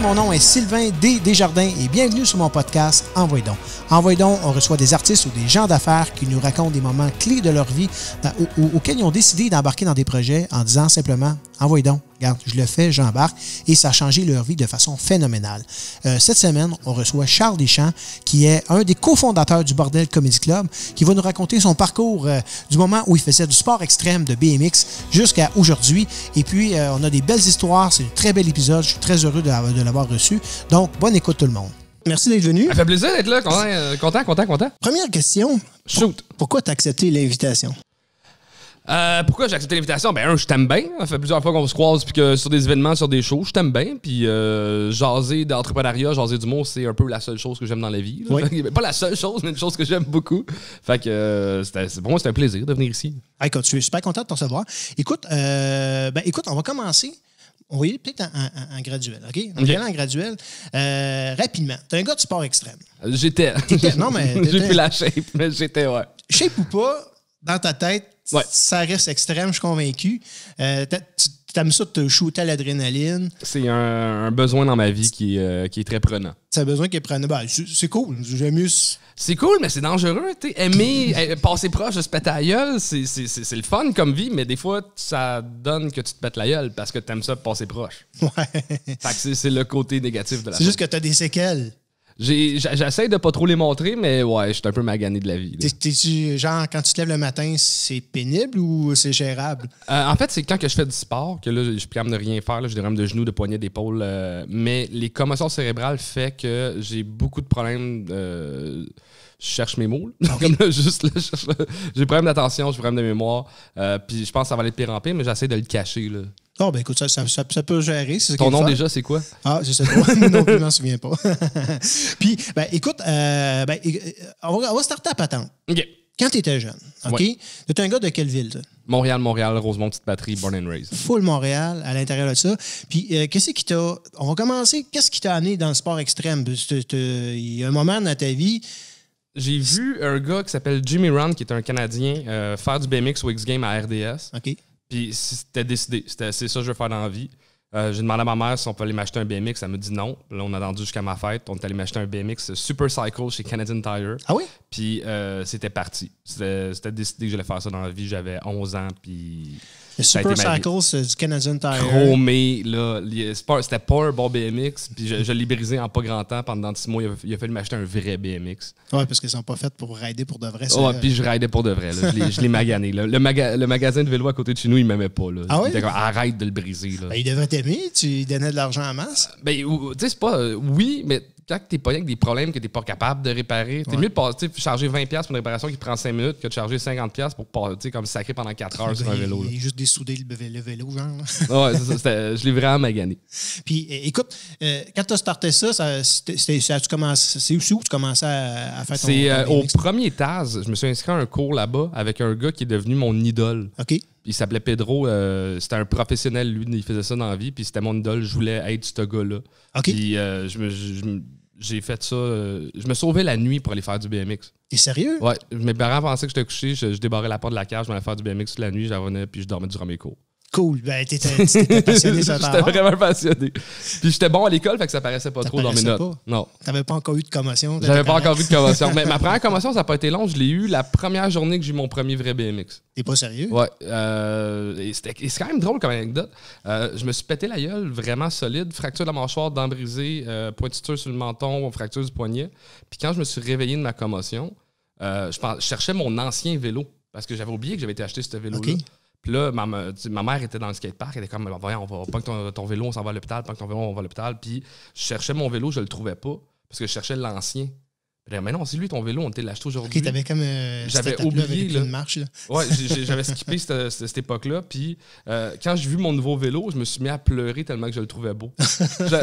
mon nom est Sylvain Desjardins et bienvenue sur mon podcast Envoie donc. Envoie donc, on reçoit des artistes ou des gens d'affaires qui nous racontent des moments clés de leur vie auxquels ils ont décidé d'embarquer dans des projets en disant simplement « Envoie donc, regarde, je le fais, j'embarque » et ça a changé leur vie de façon phénoménale. Cette semaine, on reçoit Charles Deschamps qui est un des cofondateurs du Bordel Comedy Club qui va nous raconter son parcours du moment où il faisait du sport extrême de BMX jusqu'à aujourd'hui. Et puis, on a des belles histoires, c'est un très bel épisode, je suis très heureux de l'avoir reçu. Donc, bonne écoute tout le monde. Merci d'être venu. Ça fait plaisir d'être là, content. Première question. Shoot. Pourquoi tu as accepté l'invitation? Pourquoi j'ai accepté l'invitation? Ben, je t'aime bien. Ça fait plusieurs fois qu'on se croise puis que sur des événements, sur des shows, je t'aime bien. Puis jaser d'entrepreneuriat, jaser d'humour, c'est un peu la seule chose que j'aime dans la vie. Oui. Pas la seule chose, mais une chose que j'aime beaucoup. Fait que pour moi, c'était un plaisir de venir ici. Écoute, je suis super content de t'en recevoir. Écoute, on va commencer. On va y aller peut-être en graduel, OK? On va y aller en graduel. Rapidement, tu es un gars de sport extrême. J'étais. Non, mais... J'ai plus la shape, mais j'étais, ouais. Shape ou pas, dans ta tête, ouais. Ça reste extrême, je suis convaincu. Tu aimes ça de te shooter à l'adrénaline. C'est un besoin dans ma vie qui est très prenant. C'est un besoin qui est prenant. Ben, c'est cool. J'aime mieux... C'est cool, mais c'est dangereux. Aimer passer proche de se péter la gueule, c'est le fun comme vie, mais des fois, ça donne que tu te pètes la gueule parce que t'aimes ça passer proche. Ouais. Fait que c'est le côté négatif de la chose. C'est juste que t'as des séquelles. J'essaie de pas trop les montrer, mais ouais, je suis un peu magané de la vie. T'es-tu, genre, quand tu te lèves le matin, c'est pénible ou c'est gérable? En fait, c'est quand que je fais du sport, que là, je suis capable de rien faire. Là, j'ai des problèmes de genoux, de poignets, d'épaule. Mais les commotions cérébrales fait que j'ai beaucoup de problèmes. Je cherche mes mots. Comme là, juste là, j'ai des problèmes d'attention, j'ai des problèmes de mémoire. Puis je pense que ça va aller de pire en pire, mais j'essaie de le cacher. Là. Oh, ben écoute, ça peut gérer. C'est ton nom déjà, c'est quoi? Ah, je sais pas. Moi non plus, je m'en souviens pas. Puis, ben écoute, on va starter à patente. OK. Quand tu étais jeune, OK? Ouais. Tu es un gars de quelle ville, toi? Montréal, Rosemont, Petite Patrie, born and raised. Full Montréal, à l'intérieur de ça. Puis, qu'est-ce qui t'a... On va commencer. Qu'est-ce qui t'a amené dans le sport extrême? Il y a un moment dans ta vie... J'ai vu un gars qui s'appelle Jimmy Run, qui est un Canadien, faire du BMX au X-Games à RDS. OK. Puis c'était décidé. C'est ça que je veux faire dans la vie. J'ai demandé à ma mère si on peut aller m'acheter un BMX. Elle m'a dit non. Là, on a attendu jusqu'à ma fête. On est allé m'acheter un BMX Super Cycle chez Canadian Tire. Ah oui? Puis c'était parti. C'était décidé que j'allais faire ça dans la vie. J'avais 11 ans. Puis... Le Super Cycle, c'est du Canadian Tire. Chromé, là. C'était pas un bon BMX. Puis je l'ai brisé en pas grand temps. Pendant 6 mois, il a fallu m'acheter un vrai BMX. Oui, parce qu'ils sont pas faits pour rider pour de vrai. Ouais, puis je ridais pour de vrai. Là. Je l'ai magané. Là. Le magasin de vélo à côté de chez nous, il m'aimait pas. Là. Ah oui? Il était comme, arrête de le briser. Là. Ben, il devrait t'aimer. Tu lui donnais de l'argent en masse. Ben, tu sais, c'est pas... oui, mais... Quand t'es pas avec des problèmes que t'es pas capable de réparer, t'es mieux de charger 20$ pour une réparation qui prend 5 minutes que de charger 50$ pour comme sacrer pendant 4 heures sur un vélo. Il est juste dessoudé le vélo, genre. Ouais, je l'ai vraiment magané. Puis, écoute, quand tu as starté ça, c'est aussi où tu commençais à faire ton... C'est au premier TAS, je me suis inscrit à un cours là-bas avec un gars qui est devenu mon idole. OK. Il s'appelait Pedro, c'était un professionnel, lui, il faisait ça dans la vie, puis c'était mon idole, je voulais être ce gars-là. OK. Puis j'ai fait ça, je me sauvais la nuit pour aller faire du BMX. T'es sérieux? Ouais, mes parents pensaient que j'étais couché, je débarrais la porte de la cage, je m'allais faire du BMX toute la nuit, j'en revenais, puis je dormais durant mes cours. Cool, ben t'étais passionné ça. J'étais vraiment passionné. Puis j'étais bon à l'école, fait que ça paraissait pas trop dans mes notes. Pas. Non. T'avais pas encore eu de commotion? J'avais pas encore eu de commotion. Mais ma première commotion, ça n'a pas été long. Je l'ai eu la première journée que j'ai eu mon premier vrai BMX. T'es pas sérieux? Ouais. C'est quand même drôle comme anecdote. Je me suis pété la gueule vraiment solide. Fracture de la mâchoire, dent brisée, pointure sur le menton, fracture du poignet. Puis quand je me suis réveillé de ma commotion, je cherchais mon ancien vélo. Parce que j'avais oublié que j'avais été acheter ce vélo-là. Okay. Puis là, ma mère était dans le skatepark. Elle était comme, voyons, on va pas que ton vélo, on s'en va à l'hôpital. Pas que ton vélo, on va à l'hôpital. Puis je cherchais mon vélo, je le trouvais pas. Parce que je cherchais l'ancien. Puis là, mais non, c'est lui ton vélo, on était l'acheté aujourd'hui. OK, t'avais comme. J'avais oublié. Là. Une marche, là. Ouais, j'avais skippé cette époque-là. Puis quand j'ai vu mon nouveau vélo, je me suis mis à pleurer tellement que je le trouvais beau.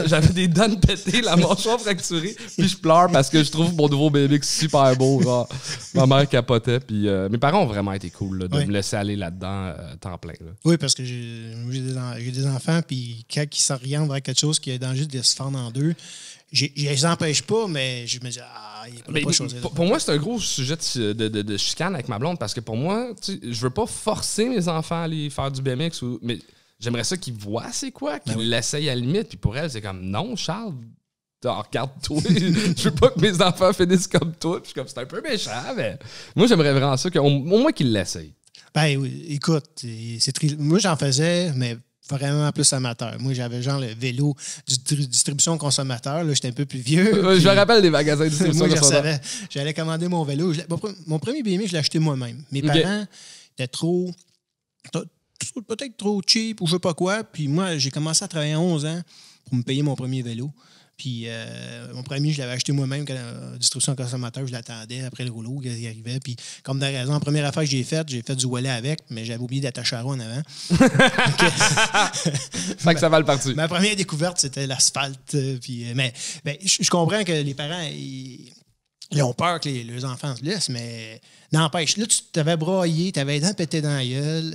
J'avais des dents pétées, la mâchoire fracturée. Puis je pleure parce que je trouve mon nouveau BMX super beau. Genre. Ma mère capotait. Puis mes parents ont vraiment été cool là, de me laisser aller là-dedans temps plein. Là. Oui, parce que j'ai des enfants. Puis quand ils s'orientent vers quelque chose qui est dans juste de se fendre en deux, je les empêche pas, mais je me dis, il n'est pas choisi. Pour moi, c'est un gros sujet de chicane avec ma blonde parce que pour moi, je veux pas forcer mes enfants à aller faire du BMX, mais j'aimerais ça qu'ils voient c'est quoi, qu'ils l'essayent à la limite. Puis pour elle, c'est comme, non, Charles, regarde-toi. Je veux pas que mes enfants finissent comme toi. Puis je suis comme, c'est un peu méchant, mais moi, j'aimerais vraiment ça, au moins qu'ils l'essayent. Ben oui, écoute, moi, j'en faisais, mais vraiment plus amateur. Moi, j'avais genre le vélo distribution consommateur. Là, j'étais un peu plus vieux. Je me rappelle des magasins de distribution consommateur. J'allais commander mon vélo. Mon premier BMX, je l'ai acheté moi-même. Mes parents étaient peut-être trop cheap ou je sais pas quoi. Puis moi, j'ai commencé à travailler à 11 ans pour me payer mon premier vélo. Puis mon premier, je l'avais acheté moi-même quand distribution consommateur, je l'attendais après le rouleau, il arrivait. Puis comme de raison, la première affaire que j'ai faite du wallet avec, mais j'avais oublié d'attacher à en avant. Fait que ça va le parti. Ma première découverte, c'était l'asphalte. Mais je comprends que les parents, ils ont peur que leurs enfants se laissent, mais n'empêche, là, tu t'avais broyé, tu avais les dents pétées dans la gueule,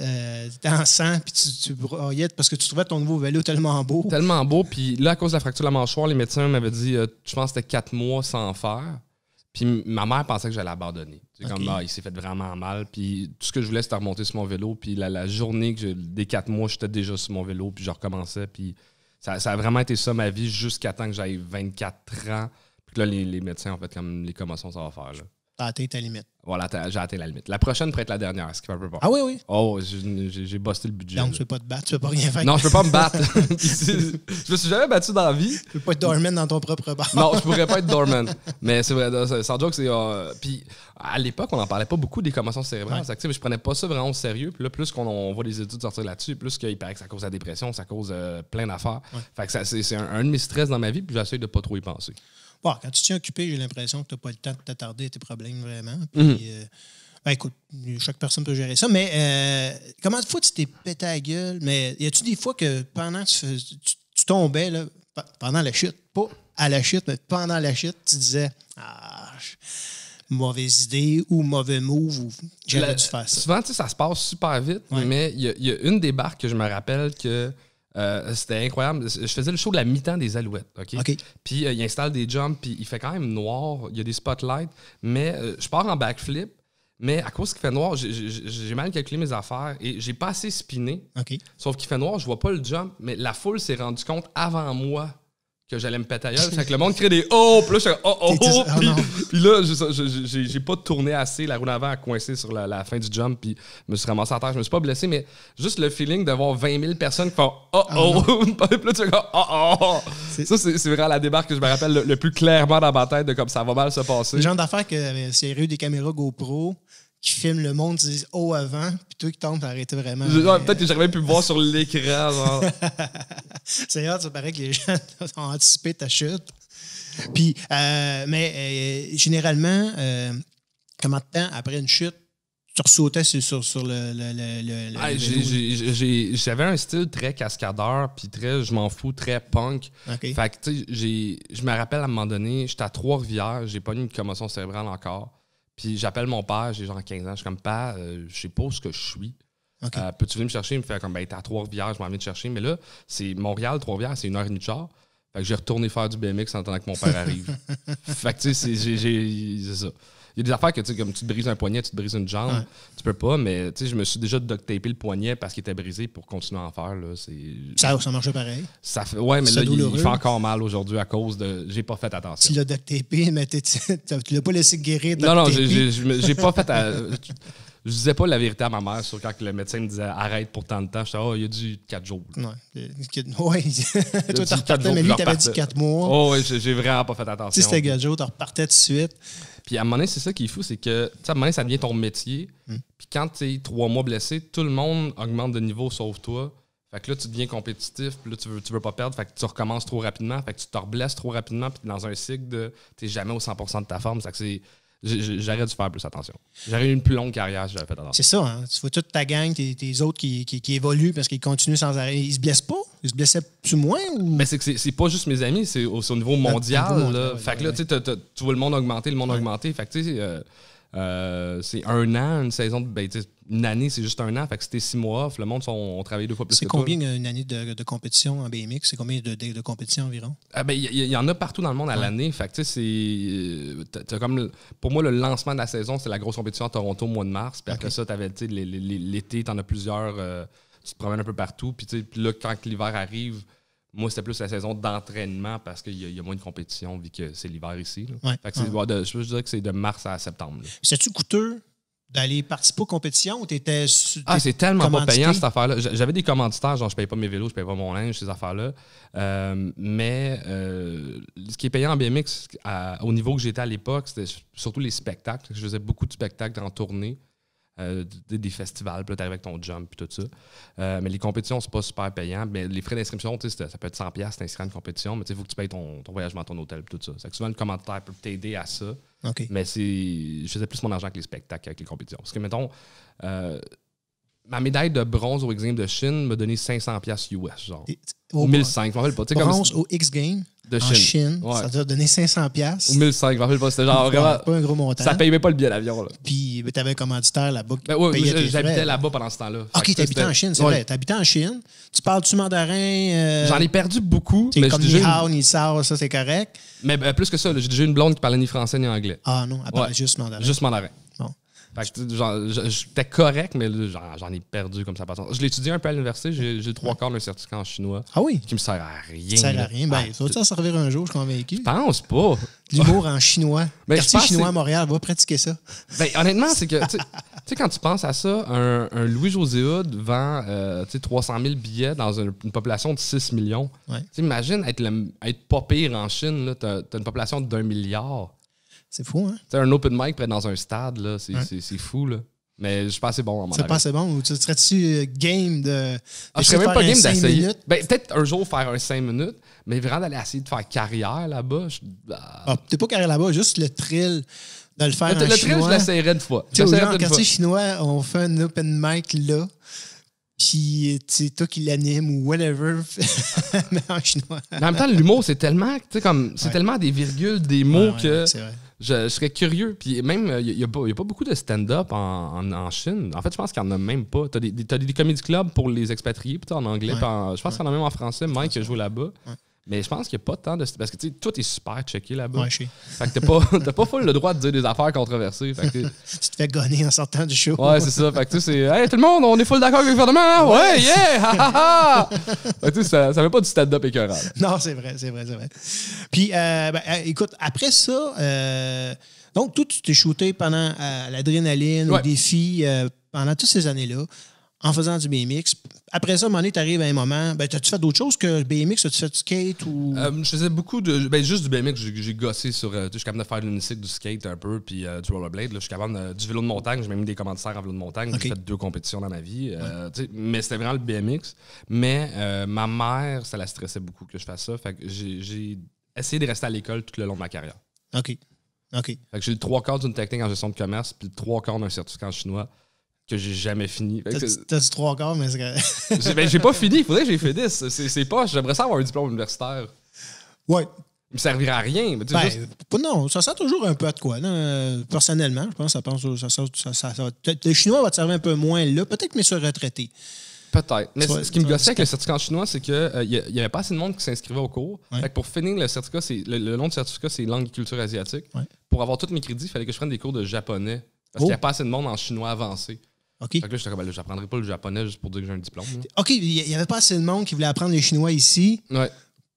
tu étais en sang, puis tu broyais parce que tu trouvais ton nouveau vélo tellement beau. Tellement beau, puis là, à cause de la fracture de la mâchoire, les médecins m'avaient dit, je pense que c'était 4 mois sans faire. Puis ma mère pensait que j'allais abandonner. C'est comme, il s'est fait vraiment mal. Puis tout ce que je voulais, c'était remonter sur mon vélo. Puis la journée des 4 mois, j'étais déjà sur mon vélo, puis je recommençais. Puis ça a vraiment été ça ma vie jusqu'à temps que j'aille 24 ans. Puis là, les médecins ont fait comme les commotions, ça va faire. T'as atteint ta limite. Voilà, j'ai atteint la limite. La prochaine pourrait être la dernière, ce qui fait un peu peur. Ah oui, oui. Oh, j'ai busté le budget. Donc, tu peux pas te battre, tu peux pas rien faire. Non, je peux pas me battre. Je me suis jamais battu dans la vie. Tu peux pas être doorman dans ton propre bar. Non, je pourrais pas être doorman. Mais c'est vrai, sans joke, c'est... Puis à l'époque, on n'en parlait pas beaucoup des commotions cérébrales. Ouais. Mais je prenais pas ça vraiment au sérieux. Puis là, plus qu'on voit des études sortir là-dessus, plus qu'il paraît que ça cause la dépression, ça cause plein d'affaires. Ouais. Fait que c'est un de mes stress dans ma vie, puis j'essaie de pas trop y penser. Bon, quand tu tiens occupé, j'ai l'impression que tu n'as pas le temps de t'attarder à tes problèmes vraiment. Puis, écoute, chaque personne peut gérer ça. Mais comment de fois tu t'es pété la gueule? Mais y a-tu des fois que pendant que tu tombais, là, pendant la chute, pas à la chute, mais pendant la chute, tu disais mauvaise idée ou mauvais move ou j'aurais dû faire ça? Souvent, ça se passe super vite, mais il y a une des barques que je me rappelle que c'était incroyable. Je faisais le show de la mi-temps des Alouettes. OK? Puis il installe des jumps, puis il fait quand même noir. Il y a des spotlights. Mais je pars en backflip. Mais à cause qu'il fait noir, j'ai mal calculé mes affaires et j'ai pas assez spiné. Sauf qu'il fait noir, je vois pas le jump. Mais la foule s'est rendu compte avant moi que j'allais me péter la gueule. Fait que le monde crée des « oh ». Puis là, je suis comme « Puis là, j'ai pas tourné assez. La roue d'avant a coincé sur la fin du jump. Puis je me suis ramassé à terre. Je me suis pas blessé, mais juste le feeling d'avoir 20 000 personnes qui font « oh ». Puis là, tu fais comme « oh ». Ça, c'est vraiment la débarque que je me rappelle le plus clairement dans ma tête de comme ça va mal se passer. Le genre d'affaire que s'il y avait eu des caméras GoPro qui filment le monde, tu dis « oh » avant, puis toi qui tombes, t'as arrêté vraiment. Peut-être que j'aurais pu me voir sur l'écran, genre. C'est rare, ça paraît que les gens ont anticipé ta chute. Puis, généralement, comment de temps après une chute, tu ressautais sur le j'avais un style très cascadeur, puis très, je m'en fous, très punk. Fait que, tu sais, je me rappelle à un moment donné, j'étais à Trois-Rivières, j'ai pas eu une commotion cérébrale encore. Puis j'appelle mon père, j'ai genre 15 ans, je suis comme « Père, je sais pas où je suis. Peux-tu venir me chercher? » Il me fait comme « Ben, t'es à Trois-Rivières, je m'en viens te chercher. » Mais là, c'est Montréal, Trois-Rivières, c'est 1h30 de char. Fait que j'ai retourné faire du BMX en attendant que mon père arrive. Fait que tu sais, c'est ça. Il y a des affaires que, tu sais, comme tu te brises un poignet, tu te brises une jambe, tu peux pas, mais tu sais, je me suis déjà duct-tapé le poignet parce qu'il était brisé pour continuer à en faire. Là, ça marchait pareil. Ça fait, ouais, mais là, il fait encore mal aujourd'hui à cause de. J'ai pas fait attention. Tu l'as duct-tapé, mais tu l'as pas laissé guérir. Non, j'ai pas fait. Je disais pas la vérité à ma mère sur quand le médecin me disait arrête pour tant de temps. Je disais, il y a du 4 jours. Oui. Toi, tu repartais, mais lui, t'avais dit 4 mois. Oh, oui, j'ai vraiment pas fait attention. Si c'était 4 jours, tu repartais tout de suite. Puis à un moment donné, c'est ça qui est fou, c'est que, tu sais, à un moment donné, ça devient ton métier. Puis quand tu es 3 mois blessé, tout le monde augmente de niveau sauf toi. Fait que là, tu deviens compétitif, puis là, tu veux pas perdre, fait que tu recommences trop rapidement, fait que tu te reblesses trop rapidement, puis dans un cycle de t'es jamais au 100% de ta forme. Fait que c'est. J'aurais dû faire plus attention. J'aurais eu une plus longue carrière si j'avais fait attention. C'est ça, hein? Tu vois toute ta gang, tes autres qui évoluent parce qu'ils continuent sans arrêt. Ils se blessent pas? Ils se blessaient plus moins? Ou... Mais c'est pas juste mes amis, c'est au niveau mondial. Là. Fait que là, tu vois le monde augmenter, Fait que tu sais, c'est 1 an, une saison de. Une année, c'est juste 1 an. Fait que c'était 6 mois off. Le monde ont travaillé 2 fois plus que toi. C'est combien une année de compétition en BMX? C'est combien de compétitions environ? Il y en a partout dans le monde à l'année. Fait que tu sais, c'est comme pour moi, le lancement de la saison, c'est la grosse compétition à Toronto au mois de mars. Puis après ça, t'avais l'été, t'en as plusieurs. tu te promènes un peu partout. Puis là, quand l'hiver arrive, moi, c'était plus la saison d'entraînement parce qu'il y a moins de compétition vu que c'est l'hiver ici. Fait que je dirais que c'est de mars à septembre. C'est-tu coûteux d'aller participer aux compétitions ou t'étais... c'est tellement pas payant cette affaire-là. J'avais des commanditaires, genre je paye pas mes vélos, je paye pas mon linge, ces affaires-là. Mais ce qui est payant en BMX, au niveau que j'étais à l'époque, c'était surtout les spectacles. Je faisais beaucoup de spectacles en tournée. Des festivals, puis là, t'arrives avec ton jump et tout ça. Mais les compétitions, c'est pas super payant. Mais les frais d'inscription, ça peut être 100$ t'inscrire à une compétition, mais il faut que tu payes ton voyagement, ton hôtel et tout ça. C'est que souvent, le commanditaire peut t'aider à ça. Okay. Mais je faisais plus mon argent avec les spectacles qu'avec les compétitions. Parce que, mettons, ma médaille de bronze au X Games de Chine m'a donné 500$ US, genre. Ou 1500$, je m'en rappelle pas. Bronze au X Games de Chine, ça t'a donné 500$. Ou 1500$, je m'en rappelle pas. C'était genre vraiment... Pas un gros montant. Ça payait même pas le billet d'avion, là. Puis t'avais un commanditaire là-bas qui payait tes frais. J'habitais là-bas pendant ce temps-là. OK, t'habitais en Chine, c'est vrai. T'habitais en Chine. Tu parles-tu mandarin? J'en ai perdu beaucoup. Mais comme ni hao, ni sao, ça c'est correct. Mais plus que ça, j'ai déjà une blonde qui parlait ni français ni anglais. Ah non, elle parlait juste mandarin. Juste mandarin. Bon. Fait que j'étais correct, mais là, j'en ai perdu comme ça. Je l'ai étudié un peu à l'université. J'ai 3/4 d'un certificat en chinois. Ah oui? Qui me sert à rien. Ça sert à rien. Ben, ça va t'en servir un jour, je suis convaincu. Je pense pas. L'humour en chinois. Ben, quartier chinois à Montréal, va pratiquer ça. Ben, honnêtement, c'est que, tu sais, quand tu penses à ça, un Louis-José Hood vend 300 000 billets dans une population de 6 millions. Ouais. Imagine être pas pire en Chine. Tu as une population d'1 milliard. C'est fou, hein? T'sais, un open mic près dans un stade, là, c'est fou, là. Mais je suis pas assez bon en mandarin. C'est pas assez bon? Ou tu serais-tu game de... Je serais même pas game d'essayer. Ben, peut-être un jour faire un 5 minutes, mais vraiment d'aller essayer de faire carrière là-bas. T'es pas carrière là-bas, juste le thrill de le faire en chinois. Le thrill, je l'essayerais une fois. Tu sais, en quartier chinois, on fait un open mic là, puis c'est toi qui l'anime ou whatever, mais en chinois. Mais en même temps, l'humour, c'est tellement, c'est tellement des virgules, des mots que... C'est vrai. Je serais curieux. Puis même, il n'y a pas beaucoup de stand-up en Chine. En fait, je pense qu'il n'y en a même pas. Tu as des comedy clubs pour les expatriés, puis en anglais. Je pense qu'il y en a même en français. Mike qui a joué là-bas. Ouais. Mais je pense qu'il n'y a pas tant de... Parce que tout est super checké là-bas. Ouais, je sais. Fait que t'as pas full le droit de dire des affaires controversées. Fait que tu te fais gonner en sortant du show. Ouais, c'est ça. Fait que c'est... Hey, tout le monde, on est full d'accord avec le gouvernement. Ouais, yeah! Ha, ha, ha! Fait que ça fait pas du stand-up écœurant. Non, c'est vrai. Puis, écoute, après ça... donc, toi, tu t'es shooté pendant l'adrénaline, le défi, pendant toutes ces années-là, en faisant du BMX. Après ça, à un moment donné, tu arrives à un moment... Ben, t'as-tu fait d'autres choses que le BMX? As-tu fait du skate ou... Je faisais beaucoup de... Ben, juste du BMX. J'ai gossé sur... je suis capable de faire de l'unicycle, du skate un peu, puis du rollerblade. Là, je suis capable du vélo de montagne. J'ai même mis des commanditaires en vélo de montagne. Okay. J'ai fait 2 compétitions dans ma vie. Mais c'était vraiment le BMX. Mais ma mère, ça la stressait beaucoup que je fasse ça. Fait que j'ai essayé de rester à l'école tout le long de ma carrière. OK. Fait que j'ai eu 3/4 d'une technique en gestion de commerce, puis 3/4 d'un certificat en chinois. Que j'ai jamais fini. T'as dit 3/4, mais j'ai pas fini. Il faudrait que j'ai fait 10. C'est pas... J'aimerais ça avoir un diplôme universitaire. Ouais. Il me servirait à rien. Mais non, ça sert toujours un peu à de quoi. Là. Personnellement, je pense que le chinois va te servir un peu moins là. Peut-être, mais sur retraité. Peut-être. Mais ce qui me gossait avec le certificat en chinois, c'est qu'il n'y avait pas assez de monde qui s'inscrivait au cours. Ouais. Fait que pour finir le certificat, le nom du certificat, c'est langue et culture asiatique. Ouais. Pour avoir tous mes crédits, il fallait que je prenne des cours de japonais. Parce qu'il n'y avait pas assez de monde en chinois avancé. OK. Fait que là, j'étais comme, j'apprendrai pas le japonais juste pour dire que j'ai un diplôme. Là. OK, il n'y avait pas assez de monde qui voulait apprendre le chinois ici. Ouais.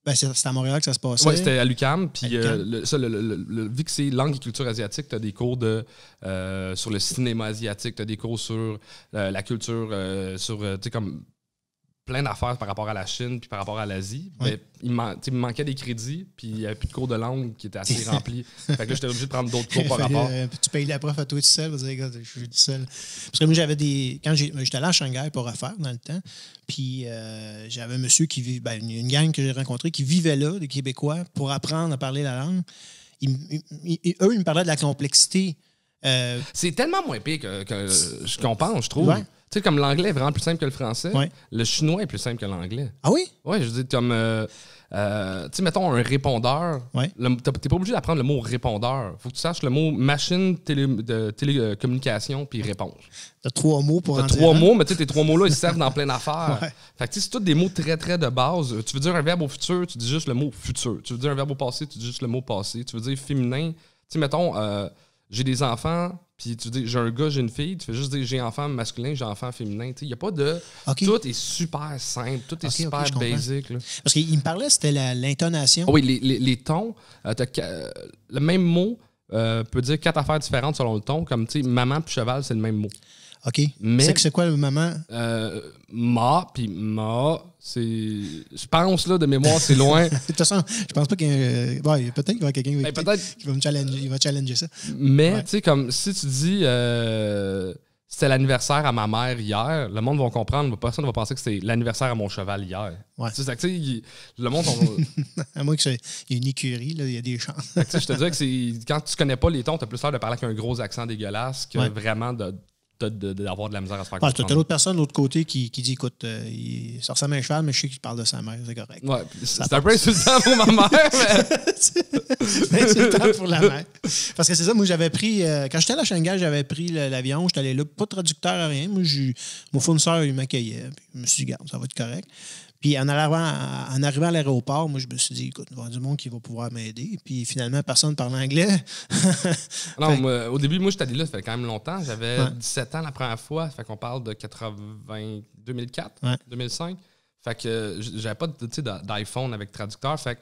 Ben, c'était à Montréal que ça se passait. Oui, c'était à l'UQAM. Puis vu que c'est langue et culture asiatique, tu as des cours sur le cinéma asiatique, tu as des cours sur la culture, sur, tu sais, comme plein d'affaires par rapport à la Chine puis par rapport à l'Asie. Ouais. Il me manquait des crédits, puis il n'y avait plus de cours de langue qui étaient assez remplis. Fait que là, j'étais obligé de prendre d'autres cours par rapport. Tu payes la prof à toi tout seul, vous dire, je suis tout seul. Parce que moi, quand j'étais allé à Shanghai pour refaire dans le temps, puis j'avais un monsieur une gang que j'ai rencontrée qui vivait là, des Québécois, pour apprendre à parler la langue. Eux, ils me parlaient de la complexité. C'est tellement moins pire qu'on pense, je trouve. Ouais. Tu sais, comme l'anglais est vraiment plus simple que le français, le chinois est plus simple que l'anglais. Ah oui? Oui, je veux dire, comme, tu sais, mettons un répondeur. Ouais. T'es pas obligé d'apprendre le mot répondeur. Faut que tu saches le mot machine de télécommunication puis réponse. T'as 3 mots pour T'as 3 mots, mais tu sais, tes 3 mots-là, ils servent dans plein d'affaires. Ouais. Fait que c'est tous des mots très, très de base. Tu veux dire un verbe au futur, tu dis juste le mot futur. Tu veux dire un verbe au passé, tu dis juste le mot passé. Tu veux dire féminin. Tu sais, mettons, j'ai des enfants, Puis tu dis, j'ai un gars, j'ai une fille. Tu fais juste dire, j'ai enfant masculin, j'ai enfant féminin. Il n'y a pas de... Okay. Tout est super simple. Tout est super basic. Là. Parce qu'il me parlait, c'était l'intonation. Oui, les tons. Le même mot peut dire 4 affaires différentes selon le ton. Comme, tu sais, maman puis cheval, c'est le même mot. OK. Mais c'est quoi le maman? Ma, puis ma, c'est... Je pense, là, de mémoire, c'est loin. De toute façon, je pense pas qu'il y a... Bon, peut-être qu'il y aura quelqu'un qui va me challenger. Il va challenger ça. Mais, tu sais, comme si tu dis... c'était l'anniversaire à ma mère hier, le monde va comprendre, personne ne va penser que c'était l'anniversaire à mon cheval hier. Ouais. Tu sais, le monde... À moins qu'il y ait une écurie, là, il y a des chances. Je te dirais que c'est quand tu connais pas les tons, tu as plus l'air de parler avec un gros accent dégueulasse que vraiment d'avoir de la misère à se faire comprendre. Tu as l'autre personne de l'autre côté qui dit, écoute, ça ressemble à un cheval, mais je sais qu'il parle de sa mère, c'est correct. Ouais, c'est un peu insultant pour ma mère, mais... c'est insultant pour la mère. Parce que c'est ça, moi j'avais pris, quand j'étais à Shanghai, j'avais pris l'avion, j'étais allé là, pas de traducteur à rien, moi mon fournisseur, il m'accueillait, puis je me suis dit, garde, ça va être correct. Puis en arrivant à l'aéroport, moi, je me suis dit, écoute, il va y avoir du monde qui va pouvoir m'aider. Puis finalement, personne ne parle anglais. Non, au début, moi, j'étais allé là, ça fait quand même longtemps. J'avais 17 ans la première fois. Ça fait qu'on parle de 2004, 2005. Fait que j'avais pas d'iPhone avec traducteur. Fait que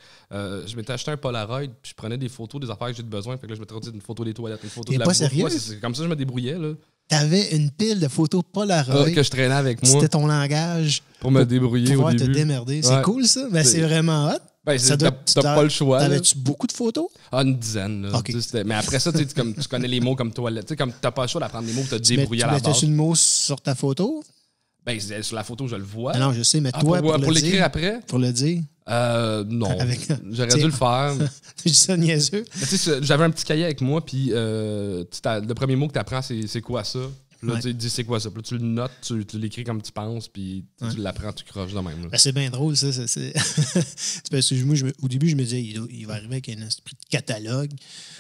je m'étais acheté un Polaroid, puis je prenais des photos des affaires que j'ai besoin. Fait que là, je m'étais traduit une photo des toilettes, une photo de la bouffe. T'es pas sérieux? C'est comme ça que je me débrouillais, là. T'avais une pile de photos Polaroid que je traînais avec moi. C'était ton langage. Pour me débrouiller pour au début. Te démerder. C'est cool, ça. Ben, c'est vraiment hot. Ben, t'as pas le choix. T'avais-tu beaucoup de photos? Ah, une dizaine. Là. Okay. Mais après ça, tu connais les mots comme toilette. Comme t'as pas le choix d'apprendre les mots pour te débrouiller à la base. Tu mettais-tu le mot sur ta photo? Ben, sur la photo, je le vois. Ah non, je sais, mais toi, pour l'écrire après? Pour le dire? Non. J'aurais dû le faire. Je dis ça niaiseux. J'avais un petit cahier avec moi, puis le premier mot que tu apprends, c'est quoi ça? Puis là, tu dis c'est quoi ça? Puis là, tu le notes, tu l'écris comme tu penses, puis tu l'apprends, tu croches de même. Ben, c'est bien drôle, ça. Parce que moi, au début, je me disais, il va arriver avec un esprit de catalogue.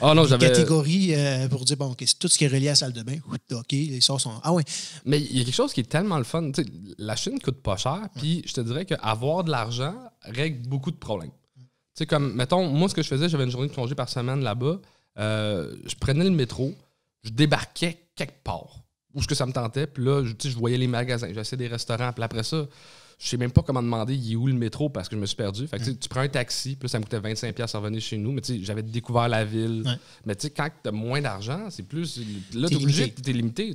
Ah non, j'avais. Une catégorie pour dire, bon, OK, c'est tout ce qui est relié à la salle de bain. OK, les sorts sont. Ah ouais. Mais il y a quelque chose qui est tellement le fun. T'sais, la Chine coûte pas cher, puis je te dirais qu'avoir de l'argent règle beaucoup de problèmes. Tu sais, comme, mettons, moi, ce que je faisais, j'avais une journée de congé par semaine là-bas. Je prenais le métro, je débarquais quelque part. Où est-ce que ça me tentait, puis là, je voyais les magasins, j'essayais des restaurants, puis après ça, je sais même pas comment demander il est où le métro parce que je me suis perdu. Fait que tu prends un taxi, puis ça me coûtait 25$ à revenir chez nous, mais j'avais découvert la ville. Ouais. Mais quand tu as moins d'argent, c'est plus... Là, t'es obligé, t'es limité.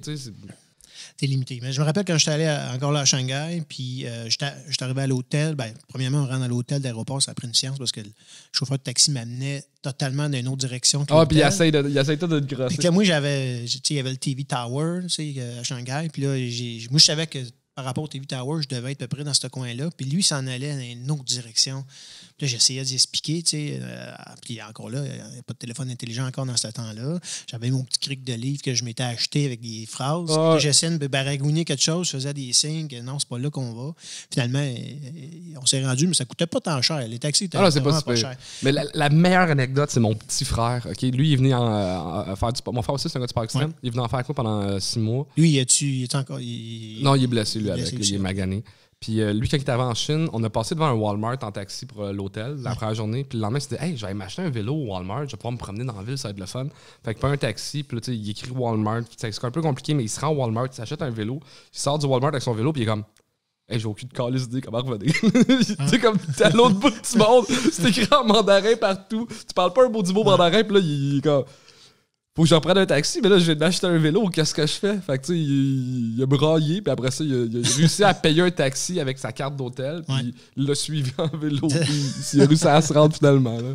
T'es limité. Mais je me rappelle quand j'étais allé encore là à Shanghai, puis j'étais arrivé à l'hôtel. Ben, premièrement, on rentre à l'hôtel d'aéroport, ça a pris une séance parce que le chauffeur de taxi m'amenait totalement dans une autre direction. Ah, puis il essaye de te grosser. Puis là, moi, il y avait le TV Tower à Shanghai. Puis là, moi, je savais que par rapport au TV Tower, je devais être à peu près dans ce coin-là. Puis lui, il s'en allait dans une autre direction. Puis là, j'essayais d'y expliquer, puis encore là, il n'y avait pas de téléphone intelligent encore dans ce temps-là. J'avais mon petit cric de livre que je m'étais acheté avec des phrases. Oh. J'essayais de baragouiner quelque chose, je faisais des signes que non, c'est pas là qu'on va. Finalement, on s'est rendu, mais ça coûtait pas tant cher. Les taxis étaient vraiment pas cher. Mais la meilleure anecdote, c'est mon petit frère. Okay? Lui, il est venu faire du... Mon frère aussi, c'est un gars du sport extrême. Ouais. Il est venu en faire avec moi pendant 6 mois. Lui, il est encore... Non, il est blessé, lui, avec. Il est magané. Puis lui, quand il était en Chine, on a passé devant un Walmart en taxi pour l'hôtel la première journée. Puis le lendemain, c'était « Hey, je vais m'acheter un vélo au Walmart, je vais pouvoir me promener dans la ville, ça va être le fun. » Fait que pas un taxi, puis là, il écrit Walmart. C'est un peu compliqué, mais il se rend au Walmart, il s'achète un vélo, il sort du Walmart avec son vélo, puis il est comme « Hey, j'ai aucune calice d'idée comment revenir. » Tu sais, comme t'es à l'autre bout du monde, c'est écrit en mandarin partout. Tu parles pas un beau du mot mandarin, puis là, il est comme... Faut que je reprenne un taxi, mais là, je viens d'acheter un vélo, qu'est-ce que je fais? Fait que, tu sais, il a braillé, puis après ça, il a réussi à payer un taxi avec sa carte d'hôtel, puis il l'a suivi en vélo, puis il a réussi à se rendre finalement. Là.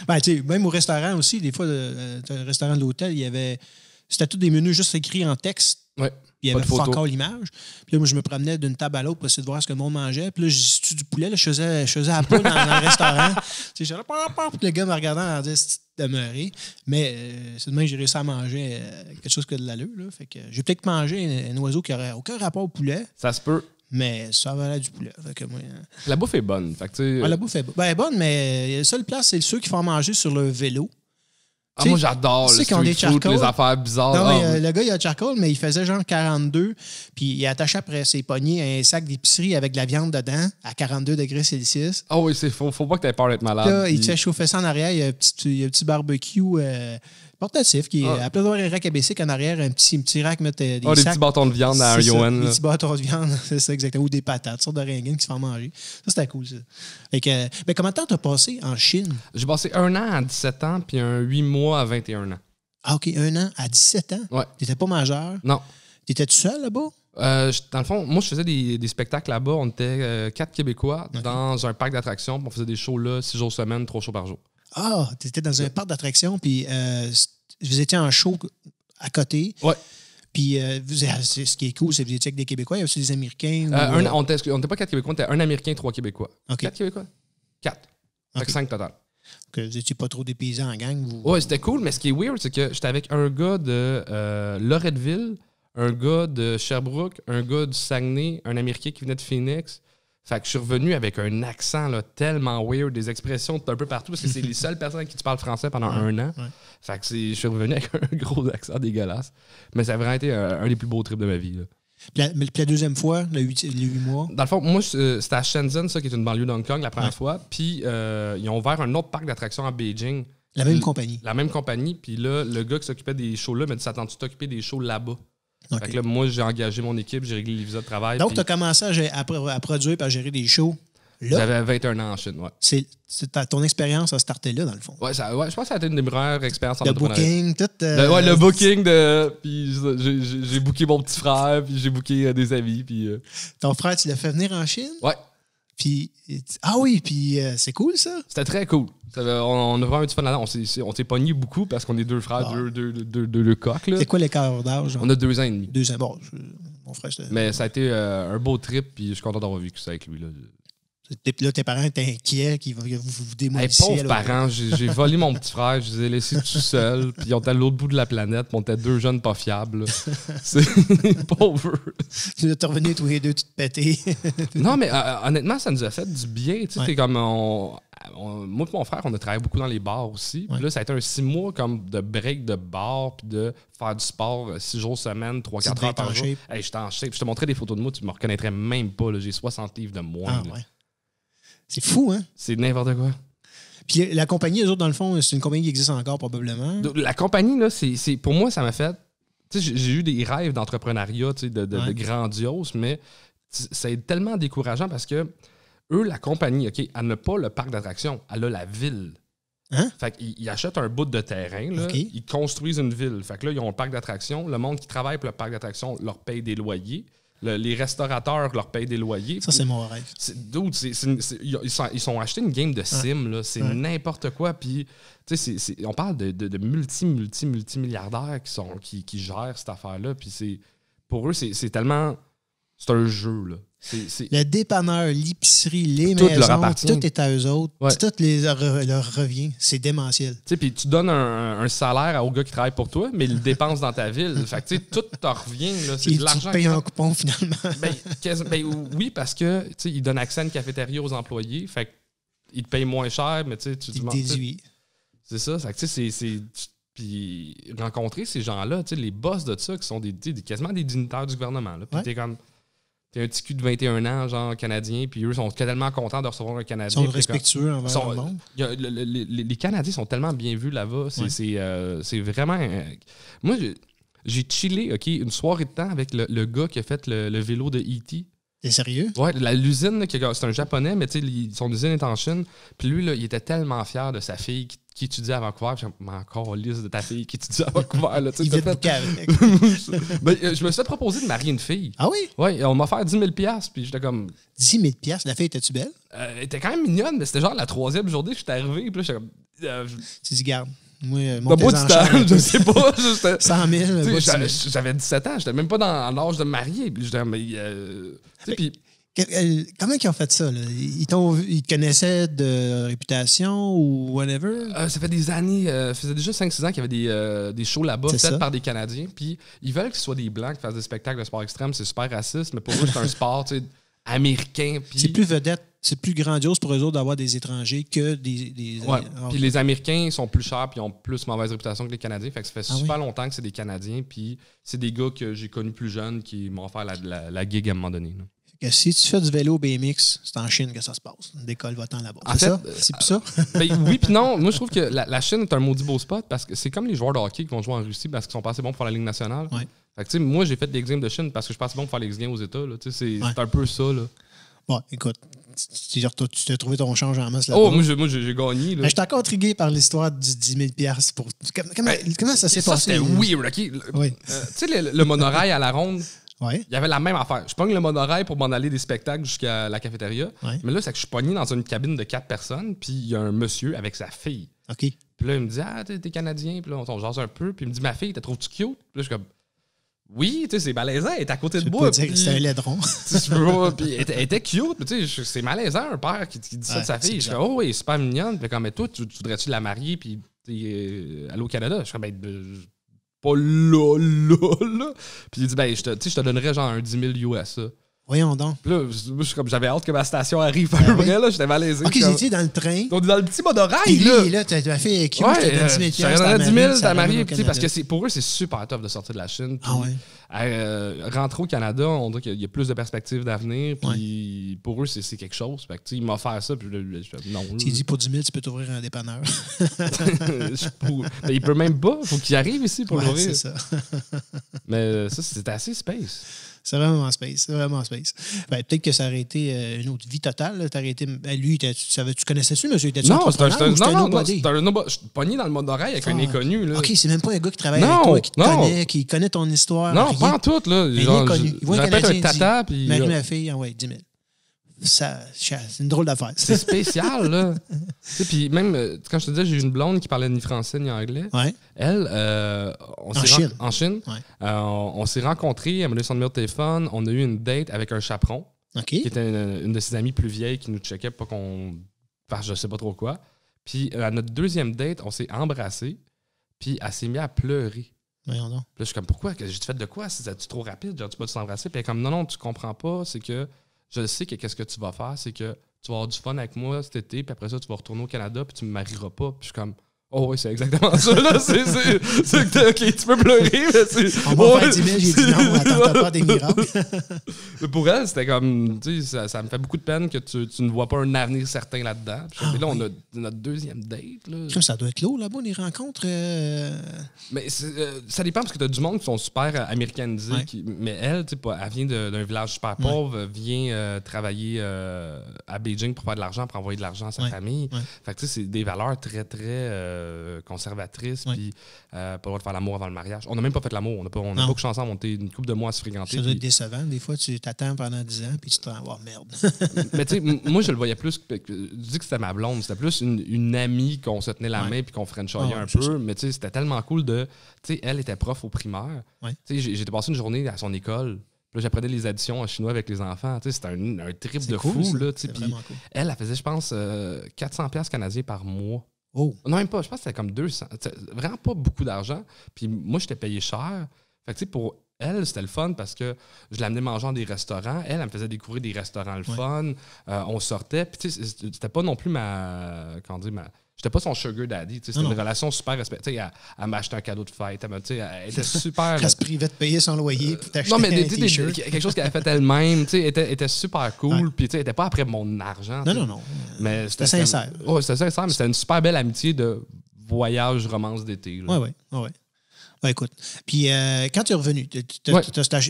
Ben, tu sais, même au restaurant aussi, des fois, le restaurant de l'hôtel, il y avait. C'était tous des menus juste écrits en texte. Ouais. Il y avait pas encore l'image. Puis là, moi, je me promenais d'une table à l'autre pour essayer de voir ce que le monde mangeait. Puis là, j'ai du poulet. Là, je faisais à poule dans le restaurant. Tu sais, puis le gars me regardant en disant c'est demeuré. Mais c'est demain que j'ai réussi à manger quelque chose qui a de l'allure. Fait que j'ai peut-être mangé un oiseau qui n'aurait aucun rapport au poulet. Ça se peut. Mais ça valait du poulet. Fait que moi, la bouffe est bonne. Fait que, la bouffe est bonne. Ben, bonne, mais la seule place, c'est ceux qui font manger sur leur vélo. Ah, moi, j'adore le street food, les affaires bizarres. Non, mais, le gars, il a charcoal, mais il faisait genre 42, puis il attachait après ses poignets un sac d'épicerie avec de la viande dedans à 42 degrés Celsius. Ah oui, faut pas que tu aies peur d'être malade. Là, il te fait chauffer ça en arrière, il y a un petit barbecue, portatif, qui est après avoir un rack à basic en arrière, un petit rack, mettre des des sacs. petits bâtons de viande à un Yohan. Des petits bâtons de viande, c'est ça exactement. Ou des patates, sortes de ringuines qui se font manger. Ça, c'était cool, ça. Fait que, mais combien de temps t'as passé en Chine? J'ai passé 1 an à 17 ans, puis 8 mois à 21 ans. Ah, OK, 1 an à 17 ans? Ouais. T'étais pas majeur? Non. T'étais tout seul là-bas? Dans le fond, moi, je faisais des spectacles là-bas. On était 4 Québécois dans un parc d'attractions. On faisait des shows là, 6 jours semaine, 3 shows par jour. Ah, t'étais dans un parc d'attractions, puis vous étiez en show à côté. Ouais. Puis ce qui est cool, c'est que vous étiez avec des Québécois. Il y avait aussi des Américains. On n'était pas 4 Québécois, on était 1 Américain, 3 Québécois. Okay. 4 Québécois? 4. Fait que 5 total. Que vous n'étiez pas trop dépaysés en gang. Ouais, c'était cool, mais ce qui est weird, c'est que j'étais avec un gars de Loretteville, un gars de Sherbrooke, un gars du Saguenay, un Américain qui venait de Phoenix. Fait que je suis revenu avec un accent là, tellement weird, des expressions d'un peu partout, parce que c'est les seules personnes à qui tu parles français pendant 1 an. Ouais. Fait que je suis revenu avec un gros accent dégueulasse. Mais ça a vraiment été un des plus beaux trips de ma vie. Là. Puis la deuxième fois, les 8 mois? Dans le fond, moi, c'était à Shenzhen, ça, qui est une banlieue d'Hong Kong, la première fois. Puis ils ont ouvert un autre parc d'attractions à Beijing. La même compagnie? La même compagnie. Puis là, le gars qui s'occupait des shows là m'a dit, s'attends-tu t'occuper des shows là-bas? Okay. Fait que là, moi, j'ai engagé mon équipe, j'ai réglé les visas de travail. Donc, tu as commencé à produire et à gérer des shows là? J'avais 21 ans en Chine, ouais. Ton expérience a starté là, dans le fond. Ouais, je pense que ça a été une des meilleures expériences en entrepreneuriat. Le booking, tout. Le booking, puis j'ai booké mon petit frère, puis j'ai booké des amis. Puis, Ton frère, tu l'as fait venir en Chine? Ouais. Puis, puis c'est cool, ça? C'était très cool. On a vraiment eu du fun là-dedans. On s'est pogné beaucoup parce qu'on est 2 frères, deux coqs. Là. C'est quoi l'écart d'âge? On a 2 ans et demi. 2 ans. Bon, mon frère, mais ça a été un beau trip, puis je suis content d'avoir vécu ça avec lui. Là, tes parents étaient inquiets qu'ils vous démolissiez. Pauvres parents, j'ai volé mon petit frère, je les ai laissés tout seuls, puis ils ont été à l'autre bout de la planète, puis on était 2 jeunes pas fiables. C'est pauvre. Tu es revenu tous les deux, tu te pétais. Non, mais honnêtement, ça nous a fait du bien. Tu sais, c'est comme moi et mon frère, on a travaillé beaucoup dans les bars aussi. Puis là, ça a été un 6 mois comme de break de bar, puis de faire du sport 6 jours semaine, 3-4 heures par jour. Hey, j'étais en shape. Je te montrais des photos de moi, tu me reconnaîtrais même pas. Là. J'ai 60 livres de moins. Ah, ouais. C'est fou, hein? C'est n'importe quoi. Puis la compagnie, eux autres, dans le fond, c'est une compagnie qui existe encore probablement. La compagnie, là, c'est pour moi, ça m'a fait... Tu sais, j'ai eu des rêves d'entrepreneuriat, tu sais, de grandiose, mais c'est tellement décourageant parce que eux, la compagnie, OK, elle n'a pas le parc d'attractions, elle a la ville. Hein? Fait qu'ils achètent un bout de terrain, là, ils construisent une ville. Fait que là, ils ont un parc d'attractions. Le monde qui travaille pour le parc d'attractions leur paye des loyers. Les restaurateurs leur payent des loyers. Ça, c'est mon rêve. Ils sont achetés une game de sim. Là. C'est n'importe quoi. Puis, on parle de multimilliardaires qui gèrent cette affaire-là. Puis pour eux, c'est tellement... C'est un jeu, là. Le dépanneur, l'épicerie, les tout maisons, tout est à eux autres. Ouais. Tout leur revient. C'est démentiel. Puis tu donnes un salaire au gars qui travaille pour toi, mais il le dépense dans ta ville. Fait que tout te revient. Là. C'est de l'argent. Tu payes un coupon, finalement. Oui, parce que il donne accès à une cafétéria aux employés. Fait qu'ils te payent moins cher, mais tu déduis. C'est ça. Fait que puis rencontrer ces gens-là, les boss de ça, qui sont quasiment des dignitaires du gouvernement. Là. Puis t'es un petit cul de 21 ans, genre canadien, puis eux sont tellement contents de recevoir un Canadien. Ils sont respectueux envers le monde. Les Canadiens sont tellement bien vus là-bas. C'est vraiment... Moi, j'ai chillé une soirée de temps avec le gars qui a fait le vélo de E.T. T'es sérieux? Ouais, l'usine, c'est un Japonais, mais son usine est en Chine. Puis lui, là, il était tellement fier de sa fille qui étudie à Vancouver. Puis j'ai encore liste de ta fille qui étudie à Vancouver. Là, il veut te avec. Je me suis fait proposer de marier une fille. Ah oui? Oui, on m'a offert 10 000 $. Puis j'étais comme... 10 000 $? La fille, était-tu belle? Elle était quand même mignonne, mais c'était genre la 3e journée que j'étais arrivé. Puis là, j'étais comme... Tu dis, garde. Moi, mon temps, je sais pas. 100 000. J'avais 17 ans, j'étais même pas dans l'âge de me marier. Puis j'étais... Comment ils ont fait ça? Là? Ils te connaissaient de réputation ou whatever? Ça fait des années. Ça faisait déjà 5-6 ans qu'il y avait des shows là-bas faits par des Canadiens. Puis ils veulent que ce soit des Blancs qui fassent des spectacles de sport extrême. C'est super raciste, mais pour eux, c'est un sport américain. Puis... C'est plus vedette. C'est plus grandiose pour eux autres d'avoir des étrangers que des Puis les Américains sont plus chers puis ont plus mauvaise réputation que les Canadiens. Fait que ça fait super longtemps que c'est des Canadiens. Puis c'est des gars que j'ai connus plus jeunes qui m'ont offert la gig à un moment donné. Là. que si tu fais du vélo BMX, c'est en Chine que ça se passe. Décolle va-t'en là-bas. En C'est fait, ça? C'est plus ça? Ben, oui, puis non. Moi, je trouve que la Chine est un maudit beau spot parce que c'est comme les joueurs de hockey qui vont jouer en Russie parce qu'ils sont pas assez bons pour faire la Ligue nationale. Ouais. Fait que, tu sais, moi, j'ai fait des X Games de Chine parce que je suis pas assez bon pour faire les X Games aux États. Là. Tu sais, c'est un peu ça. Là. Bon, écoute, tu t'es trouvé ton change en masse là-bas. Oh, moi, j'ai gagné. Là. Mais je suis encore intrigué par l'histoire du 10 000 $. Comment ça s'est passé? C'était weird, OK? Oui. Tu sais, le monorail à la ronde, Ouais. il y avait la même affaire. Je pogne le monorail pour m'en aller des spectacles jusqu'à la cafétéria. Ouais. Mais là, c'est que je suis pogné dans une cabine de 4 personnes, puis il y a un monsieur avec sa fille. OK. Puis là, il me dit, ah, t'es Canadien. Puis là, on jase un peu. Puis il me dit, ma fille, t'as trouves-tu cute? Puis là, je suis comme, oui, tu sais, c'est malaisant. Elle est à côté de Je peux moi. dire que puis- c'était un laideron. Puis elle était cute, mais tu sais, c'est malaisant un père qui dit ça de sa Ouais, fille. c'est Je fais, bizarre. oh oui, super mignonne. Puis comme, mais toi, tu voudrais-tu la marier puis aller au Canada? Je fais, ben, pas là. Puis il dit, ben, je te donnerais genre un 10 000 US. Ça. Voyons donc. Puis là, moi, je suis comme, j'avais hâte que ma station arrive. Ben Vrai, là, j'étais malaisé. OK, comme- j'étais dans le train. On est dans le petit monorail, Puis lui, là. il est là, t'as fait cute, Ouais, je te donne 10 000 je te donnerais 10 000 ça t'as ramène marié, au tu sais, parce Canada. que pour eux, c'est super tough de sortir de la Chine. Puis, Ah ouais? rentrer au Canada, on dirait qu'il y a plus de perspectives d'avenir. Puis pour eux, c'est quelque chose. Fait que, tu sais, il m'a offert ça. Puis je fais, non. Tu dis pour 10 000, tu peux t'ouvrir un dépanneur. Mais il peut même pas. Faut qu'il arrive ici pour Ouais, l'ouvrir. c'est ça. Mais ça, c'était assez space. C'est vraiment space. C'est vraiment space. Ben, peut-être que ça aurait été une autre vie totale. Là. Lui, tu connaissais-tu, monsieur? Était-tu Non, entrepreneur ou c'était un non, nobody? c'était un nobody. Je suis pogné dans le monde d'oreille avec un Fuck. inconnu. Là. OK, c'est même pas un gars qui travaille Non, avec toi, qui te non. connaît, qui connaît ton histoire. Non, rien. pas en tout. Là. Un Genre, inconnu. Il voit un répète Canadien, un tata. Puis, Marie ma fille, ah ouais, 10 000. C'est une drôle d'affaire. c'est spécial, là. Tu sais, puis même, quand je te disais, j'ai eu une blonde qui parlait ni français ni anglais. Ouais. Elle, En Chine. En Chine. Ouais. On s'est rencontrés, elle m'a donné son numéro de téléphone. On a eu une date avec un chaperon, OK. qui était une de ses amies plus vieilles qui nous checkait pas qu'on fasse je sais pas trop quoi. Puis à notre deuxième date, on s'est embrassés, puis elle s'est mise à pleurer. Voyons donc. Puis là, je suis comme, pourquoi? J'ai fait de quoi? C'est-tu trop rapide? Genre, tu peux t'embrasser? Puis elle est comme, non, tu comprends pas. C'est que je sais que qu'est-ce que tu vas faire, c'est que tu vas avoir du fun avec moi cet été, puis après ça, tu vas retourner au Canada, puis tu me marieras pas. Puis je suis comme, oh oui, c'est exactement ça. Là. OK, tu peux pleurer, mais c'est. On va faire 10 000, j'ai dit non, attends pas des miracles. Mais pour elle, c'était comme, tu sais, ça me fait beaucoup de peine que tu ne vois pas un avenir certain là-dedans. Puis là, on a notre deuxième date. Là. Comme ça doit être lourd là-bas, les rencontres. Mais ça dépend parce que tu as du monde qui sont super américanisés. Ouais. Mais elle, tu sais, elle vient d'un village super pauvre, vient travailler à Beijing pour faire de l'argent, pour envoyer de l'argent à sa famille. Ouais. Fait que tu sais, c'est des valeurs très, très conservatrices. Puis pas le droit de faire l'amour avant le mariage. On n'a même pas fait l'amour. On n'a pas couché ensemble. On était une couple de mois à se fréquenter. Ça doit être Puis... décevant. Des fois, tu t'attends pendant 10 ans, puis tu te rends, oh merde. Mais tu sais, moi, je le voyais plus. Je dis que c'était ma blonde. C'était plus une amie qu'on se tenait la main puis qu'on frenchayait un peu. Mais tu sais, c'était tellement cool de. Tu sais, elle était prof au primaire. Ouais. Tu sais, j'étais passé une journée à son école. Là, j'apprenais les additions en chinois avec les enfants. Tu sais, c'était un trip de cool, fou. ça. Là, tu sais, C'est puis vraiment cool. elle faisait, je pense, 400$ canadiens par mois. Oh. Non, même pas. Je pense que c'était comme 200. C'était vraiment pas beaucoup d'argent. Puis moi, j'étais payé cher. Fait que, tu sais, pour elle, c'était le fun parce que je l'amenais manger dans des restaurants. Elle me faisait découvrir des restaurants le fun. On sortait. Puis, tu sais, c'était pas non plus j'étais pas son sugar daddy. C'était une relation super respectueuse. Elle m'achetait un cadeau de fête. Elle était super. Elle se privait de payer son loyer pour t'acheter Non, mais un t-shirt. quelque chose qu'elle avait fait elle-même. Elle était super cool. Puis, tu sais, elle était pas après mon argent. Non. Mais c'était sincère. Oui, c'était sincère, mais c'était une super belle amitié de voyage, romance d'été. Oui. Ben, écoute, puis quand tu es revenu,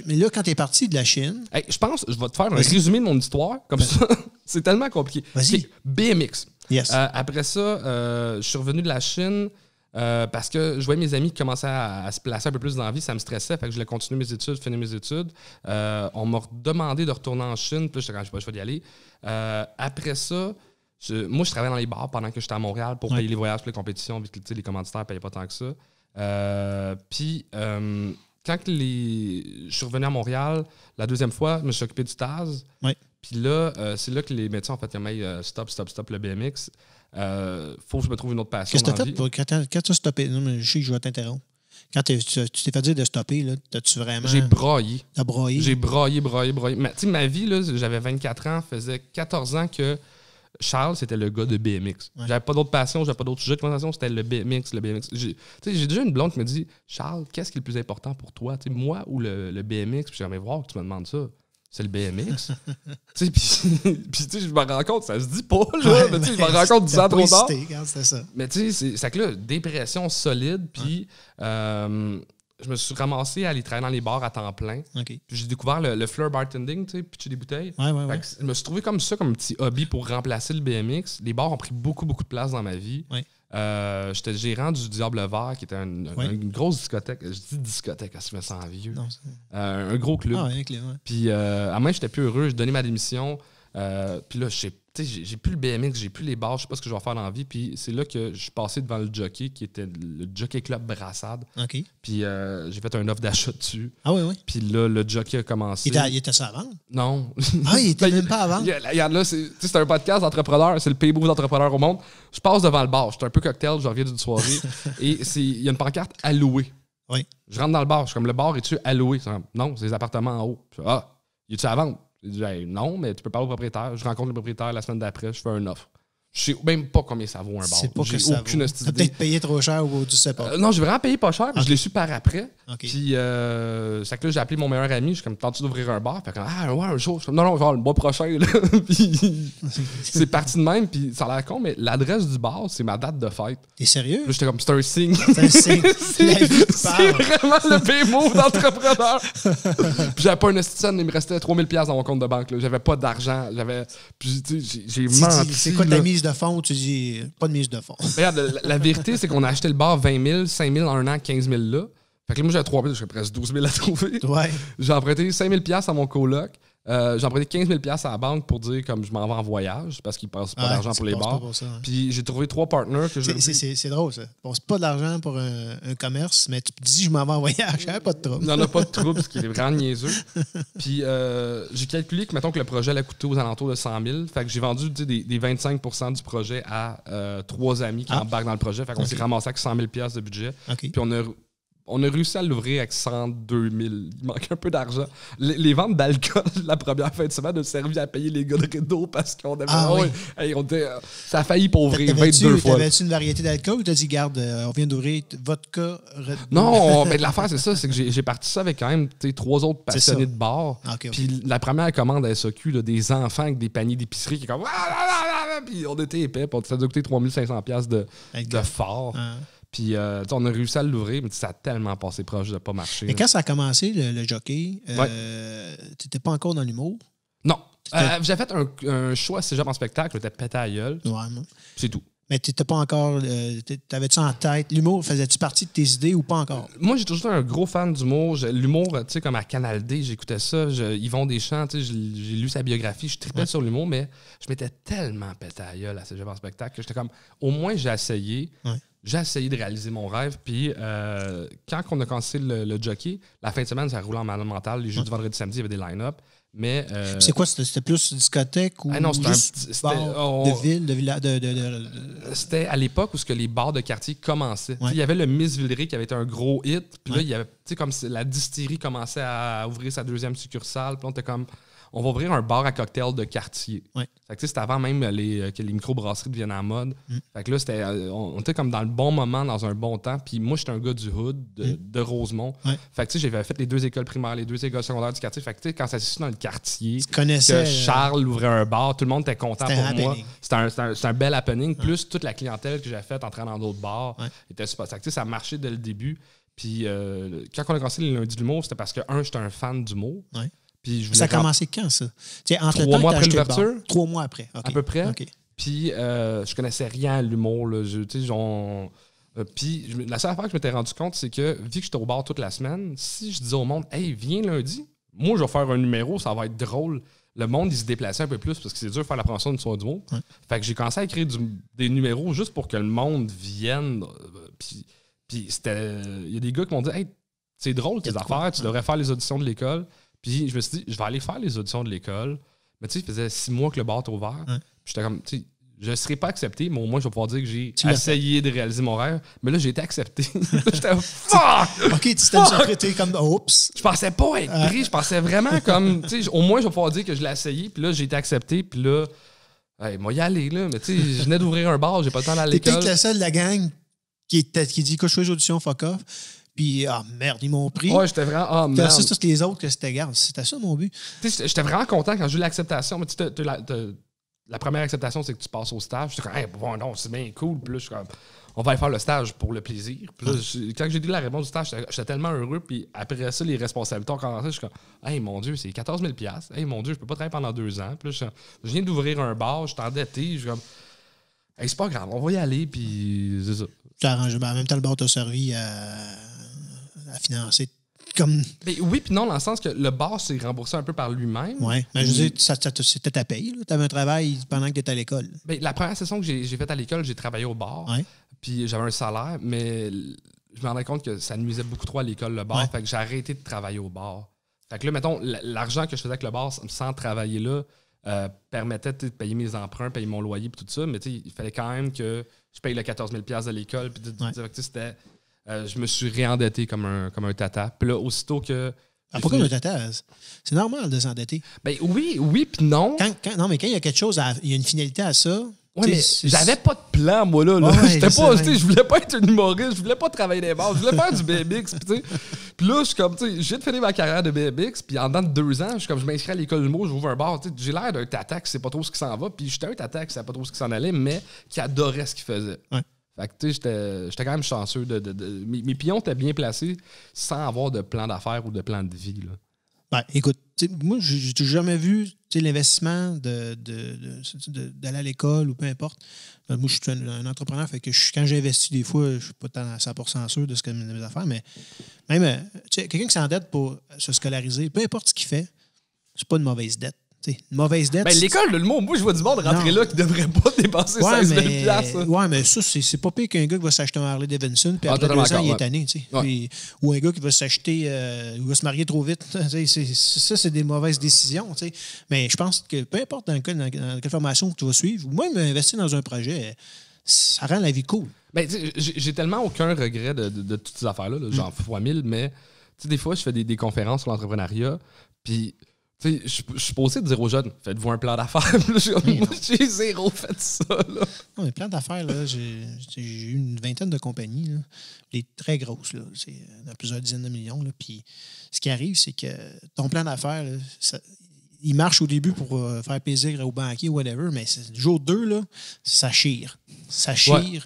mais là, quand tu es parti de la Chine... Hey, je pense, je vais te faire un résumé de mon histoire, comme ça. C'est tellement compliqué. Vas-y. Okay, BMX. Yes. Après ça, je suis revenu de la Chine parce que je voyais mes amis qui commençaient à se placer un peu plus dans la vie, ça me stressait, fait que je voulais continuer mes études, finir mes études. On m'a demandé de retourner en Chine, puis j'étais quand je vais y aller. Après ça, moi, je travaillais dans les bars pendant que j'étais à Montréal pour payer les voyages, pour les compétitions, vu que les commanditaires ne payaient pas tant que ça. Puis, quand je suis revenu à Montréal, la deuxième fois, je me suis occupé du TAS. Oui. Puis là, c'est là que les médecins ont fait stop le BMX. Faut que je me trouve une autre passion. Qu'est-ce que tu as fait quand tu as stoppé? Non, mais je sais que je vais t'interrompre. Quand tu t'es fait dire de stopper, là, t'as-tu vraiment... J'ai braillé. T'as braillé? J'ai braillé. Tu sais, ma vie, là, j'avais 24 ans, faisait 14 ans que Charles, c'était le gars de BMX. Ouais. J'avais pas d'autres passions, j'avais pas d'autres sujets de conversation, c'était le BMX. J'ai déjà une blonde qui me dit, Charles, qu'est-ce qui est le plus important pour toi? T'sais, moi ou le BMX? Puis j'ai jamais voir que tu me demandes ça. c'est le BMX. Tu sais, puis tu sais, je me rends compte, ça se dit pas, là. Mais tu sais, je me rends compte 10 ans trop tard. Ça. Mais tu sais, c'est que là, dépression solide, puis je me suis ramassé à aller travailler dans les bars à temps plein. Okay. Puis j'ai découvert le fleur bartending, tu sais, pitcher des bouteilles. Ouais. Je me suis trouvé comme ça, comme un petit hobby pour remplacer le BMX. Les bars ont pris beaucoup de place dans ma vie. Ouais. J'étais gérant du Diable Vert, qui était une grosse discothèque. Je dis discothèque, je me sens vieux. Non, un gros club. Puis à moi, j'étais plus heureux. Je donnais ma démission. Puis là, j'ai plus le BMX, j'ai plus les bars, je sais pas ce que je vais faire dans la vie. Puis c'est là que je suis passé devant le jockey, qui était le Jockey Club Brassade. OK. Puis j'ai fait un offre d'achat dessus. Ah oui. Puis là, le jockey a commencé. Il était ça à vendre? Non. Ah, il était même pas à vendre? Regarde là, c'est un podcast d'entrepreneurs, c'est le pays beau d'entrepreneurs au monde. Je passe devant le bar, j'étais un peu cocktail, je reviens d'une soirée. Et il y a une pancarte à louer. Oui. Je rentre dans le bar, je suis comme, le bar, es-tu à louer? Non, c'est les appartements en haut. Je fais, y a-tu à vendre? Je dis, hey, non, mais tu peux parler au propriétaire. Je rencontre le propriétaire la semaine d'après, je fais une offre. Je sais même pas combien ça vaut un bar. C'est pas j'ai que ça aucune vaut. T'as peut-être payé trop cher ou tu sais pas. Non, j'ai vraiment payé pas cher. Okay. Je l'ai su par après. Okay. Puis, c'est que là, j'ai appelé mon meilleur ami. Je suis comme, tentes-tu d'ouvrir un bar? Fait comme, un jour. Je suis comme, non, genre, le mois prochain. Là. Puis, c'est parti de même. Puis, ça a l'air con, mais l'adresse du bar, c'est ma date de fête. T'es sérieux? Là, j'étais comme, c'est un signe. C'est un signe. c'est vraiment le PMO d'entrepreneur. Puis, j'avais pas un esticène. Il me restait 3000$ dans mon compte de banque. Là. J'avais pas d'argent. Puis, tu sais, j'ai menti. C'est quoi ta mise de fonds? Tu dis, pas de mise de fonds. Regarde, la vérité, c'est qu'on a acheté le bar 20 000, 5 000 en un an, 15 000 là. Fait que là, moi, j'avais 3 000, j'ai presque 12 000 à trouver. Ouais. J'ai emprunté 5 000 $ à mon coloc. J'ai emprunté 15 000 $ à la banque pour dire comme je m'en vais en voyage parce qu'ils ne passent pas d'argent pour les bars. Puis j'ai trouvé 3 partenaires que je. C'est drôle, ça. Bon, c'est pas de l'argent pour un commerce, mais tu te dis je m'en vais en voyage, pas de trouble. Il n'y en a pas de trouble, ce qui est vraiment niaiseux. Puis j'ai calculé que, mettons, que le projet allait coûter aux alentours de 100 000. Fait que j'ai vendu des 25 % du projet à 3 amis qui embarquent dans le projet. Fait qu'on s'est ramassé avec 100 000 $ de budget. Puis on a réussi à l'ouvrir avec 102 000. Il manque un peu d'argent. Les ventes d'alcool, la première fin de semaine, ont servi à payer les gars de rideau parce qu'on avait. Ça a failli pour ouvrir 22 fois. T'avais-tu une variété d'alcool ou t'as dit, garde, on vient d'ouvrir vodka, Red Bull? Non, mais l'affaire, c'est ça. C'est que j'ai parti ça avec quand même 3 autres passionnés de bar. Puis la première commande à SAQ, là, des enfants avec des paniers d'épicerie qui est comme. Puis on était épais. Puis ça a coûté 3 500$ de fort. Puis, on a réussi à l'ouvrir, mais ça a tellement passé proche de ne pas marcher. Et quand ça a commencé, le jockey, tu n'étais pas encore dans l'humour? Non. J'ai fait un show à Cégep en spectacle, j'étais pété à la gueule. Ouais, c'est tout. Mais tu n'étais pas encore. T'avais-tu en tête? L'humour, faisais-tu partie de tes idées ou pas encore? Moi, j'ai toujours été un gros fan d'humour. L'humour, tu sais, comme à Canal D, j'écoutais ça. Yvon Deschamps, tu sais, j'ai lu sa biographie. Je tripais sur l'humour, mais je m'étais tellement pété à la gueule à Cégep en spectacle que j'étais comme, au moins, j'ai essayé. Ouais. J'ai essayé de réaliser mon rêve. Puis, quand on a commencé le jockey, la fin de semaine, ça roulait en malade mental. Les jeudis, vendredi, samedi, il y avait des line-up. Mais c'est quoi? C'était plus discothèque ou non, juste bar de ville, de village? C'était à l'époque où les bars de quartier commençaient. Ouais. Il y avait le Miss Villeray qui avait été un gros hit. Puis là, il y avait, comme la distillerie commençait à ouvrir sa 2e succursale. Puis on était comme, on va ouvrir un bar à cocktail de quartier. Ouais. Fait que c'était avant même que les microbrasseries deviennent en mode. Fait que là, on était comme dans le bon moment, dans un bon temps. Puis moi, j'étais un gars du hood, de Rosemont. Ouais. Fait que j'avais fait les 2 écoles primaires, les 2 écoles secondaires du quartier. Fait que quand ça s'est dans le quartier, que Charles ouvrait un bar, tout le monde était content pour moi. C'était un bel happening. Ouais. Plus toute la clientèle que j'avais faite entrant dans d'autres bars était super. Fait que ça marchait dès le début. Puis quand on a commencé les lundis de l'humour, c'était parce que, j'étais un fan d'humour. Ouais. Ça a commencé quand, ça? Entre 3 mois après l'ouverture? 3 mois après. Okay. À peu près. Okay. Puis, je connaissais rien à l'humour. Puis, la seule affaire que je m'étais rendu compte, c'est que, vu que j'étais au bar toute la semaine, si je disais au monde, hey, viens lundi, moi, je vais faire un numéro, ça va être drôle. Le monde, il se déplaçait un peu plus parce que c'est dur de faire la promotion d'une soirée d'humour. Ouais. Fait que j'ai commencé à écrire des numéros juste pour que le monde vienne. Puis il y a des gars qui m'ont dit, hey, c'est drôle tes affaires, tu devrais faire les auditions de l'école. Puis je me suis dit, je vais aller faire les auditions de l'école. Mais tu sais, il faisait 6 mois que le bar était ouvert. Ouais. Puis j'étais comme, tu sais, je ne serais pas accepté, mais au moins, je vais pouvoir dire que j'ai essayé de réaliser mon rêve. Mais là, j'ai été accepté. J'étais fuck! OK, tu t'es interprété comme oups. Je pensais pas être pris. Je pensais vraiment comme, tu sais, au moins, je vais pouvoir dire que je l'ai essayé. Puis là, j'ai été accepté. Puis là, moi, y aller, là. Mais tu sais, je venais d'ouvrir un bar, j'ai pas le temps d'aller à l'école. T'es peut-être le seul de la gang qui dit que je fais les auditions, fuck off. Puis, ah merde, ils m'ont pris. Ouais, j'étais vraiment. Ah, merde. Versus tous les autres que c'était, garde. C'était ça mon but. J'étais vraiment content quand j'ai eu l'acceptation. Mais la première acceptation, c'est que tu passes au stage. J'étais comme, hey, bon, non, c'est bien cool. Puis là, je suis comme, on va aller faire le stage pour le plaisir. Puis là, quand j'ai dit la réponse du stage, j'étais tellement heureux. Puis après ça, les responsabilités ont commencé. Je suis comme, hey, mon Dieu, c'est 14 000 $. Hey, mon Dieu, je peux pas travailler pendant 2 ans. Puis là, je viens d'ouvrir un bar, je suis endetté. Je suis comme, hey, c'est pas grave, on va y aller. Puis c'est ça. Tu as arrangé. En même temps, le bar t'a servi à financer. Comme... Mais oui, puis non, dans le sens que le bar s'est remboursé un peu par lui-même. Oui, mais je veux dire, c'était ta paye. Tu avais un travail pendant que tu étais à l'école. Bien, la première session que j'ai faite à l'école, j'ai travaillé au bar. Ouais. Puis j'avais un salaire, mais je me rendais compte que ça nuisait beaucoup trop à l'école, le bar. Ouais. Fait que j'ai arrêté de travailler au bar. Fait que là, mettons, l'argent que je faisais avec le bar sans travailler là permettait de payer mes emprunts, payer mon loyer et tout ça. Mais il fallait quand même que je paye le 14 000 $ de l'école. Puis c'était... je me suis réendetté comme un tata. Puis là, aussitôt que... Pourquoi un tata? C'est normal de s'endetter. Ben oui, puis non. Non, mais quand il y a quelque chose, il y a une finalité à ça. Ouais, mais j'avais pas de plan, moi, là. Ouais, Je voulais pas être un humoriste, je voulais pas travailler dans les bars, je voulais faire du BMX. Puis là, je suis comme, je viens de finir ma carrière de BMX, puis en dedans de 2 ans, je m'inscris à l'école de l'humour, j'ouvre un bar. J'ai l'air d'un tata qui sait pas trop ce qui s'en va, puis j'étais un tata qui savait pas trop ce qui s'en allait, mais qui adorait ce qu'il faisait. Ouais. Fait que, tu sais, j'étais quand même chanceux. Mes pions étaient bien placés sans avoir de plan d'affaires ou de plan de vie, là. Ben, écoute, moi, j'ai jamais vu l'investissement d'aller à l'école ou peu importe. Moi, je suis un entrepreneur, fait que quand j'investis, des fois, je ne suis pas à 100% sûr de ce que mes affaires, mais même quelqu'un qui s'endette pour se scolariser, peu importe ce qu'il fait, c'est pas une mauvaise dette. T'sais, une mauvaise dette. Ben, l'école de l'humour, moi, je vois du monde rentrer là qui ne devrait pas dépenser 16 000 $. Ouais, mais ça, c'est pas pire qu'un gars qui va s'acheter un Harley Davidson, puis après 2 ans, il est tanné. Ouais. Ou un gars qui va s'acheter, il va se marier trop vite. Ça, c'est des mauvaises décisions. T'sais. Mais je pense que peu importe dans quelle formation que tu vas suivre, ou même investir dans un projet, ça rend la vie cool. Ben, j'ai tellement aucun regret de toutes ces affaires-là, genre fois 1000, mais des fois, je fais des conférences sur l'entrepreneuriat, puis. Je suis posé de dire aux jeunes, faites-vous un plan d'affaires. Moi, j'ai zéro fait ça. Là. Non, mais plan d'affaires, là, j'ai eu une vingtaine de compagnies, là, les très grosses, là, c'est dans plusieurs dizaines de millions. Là, puis ce qui arrive, c'est que ton plan d'affaires, là, il marche au début pour faire plaisir aux banquiers ou whatever, mais jour 2, là, ça chire. Ça chire. Ouais.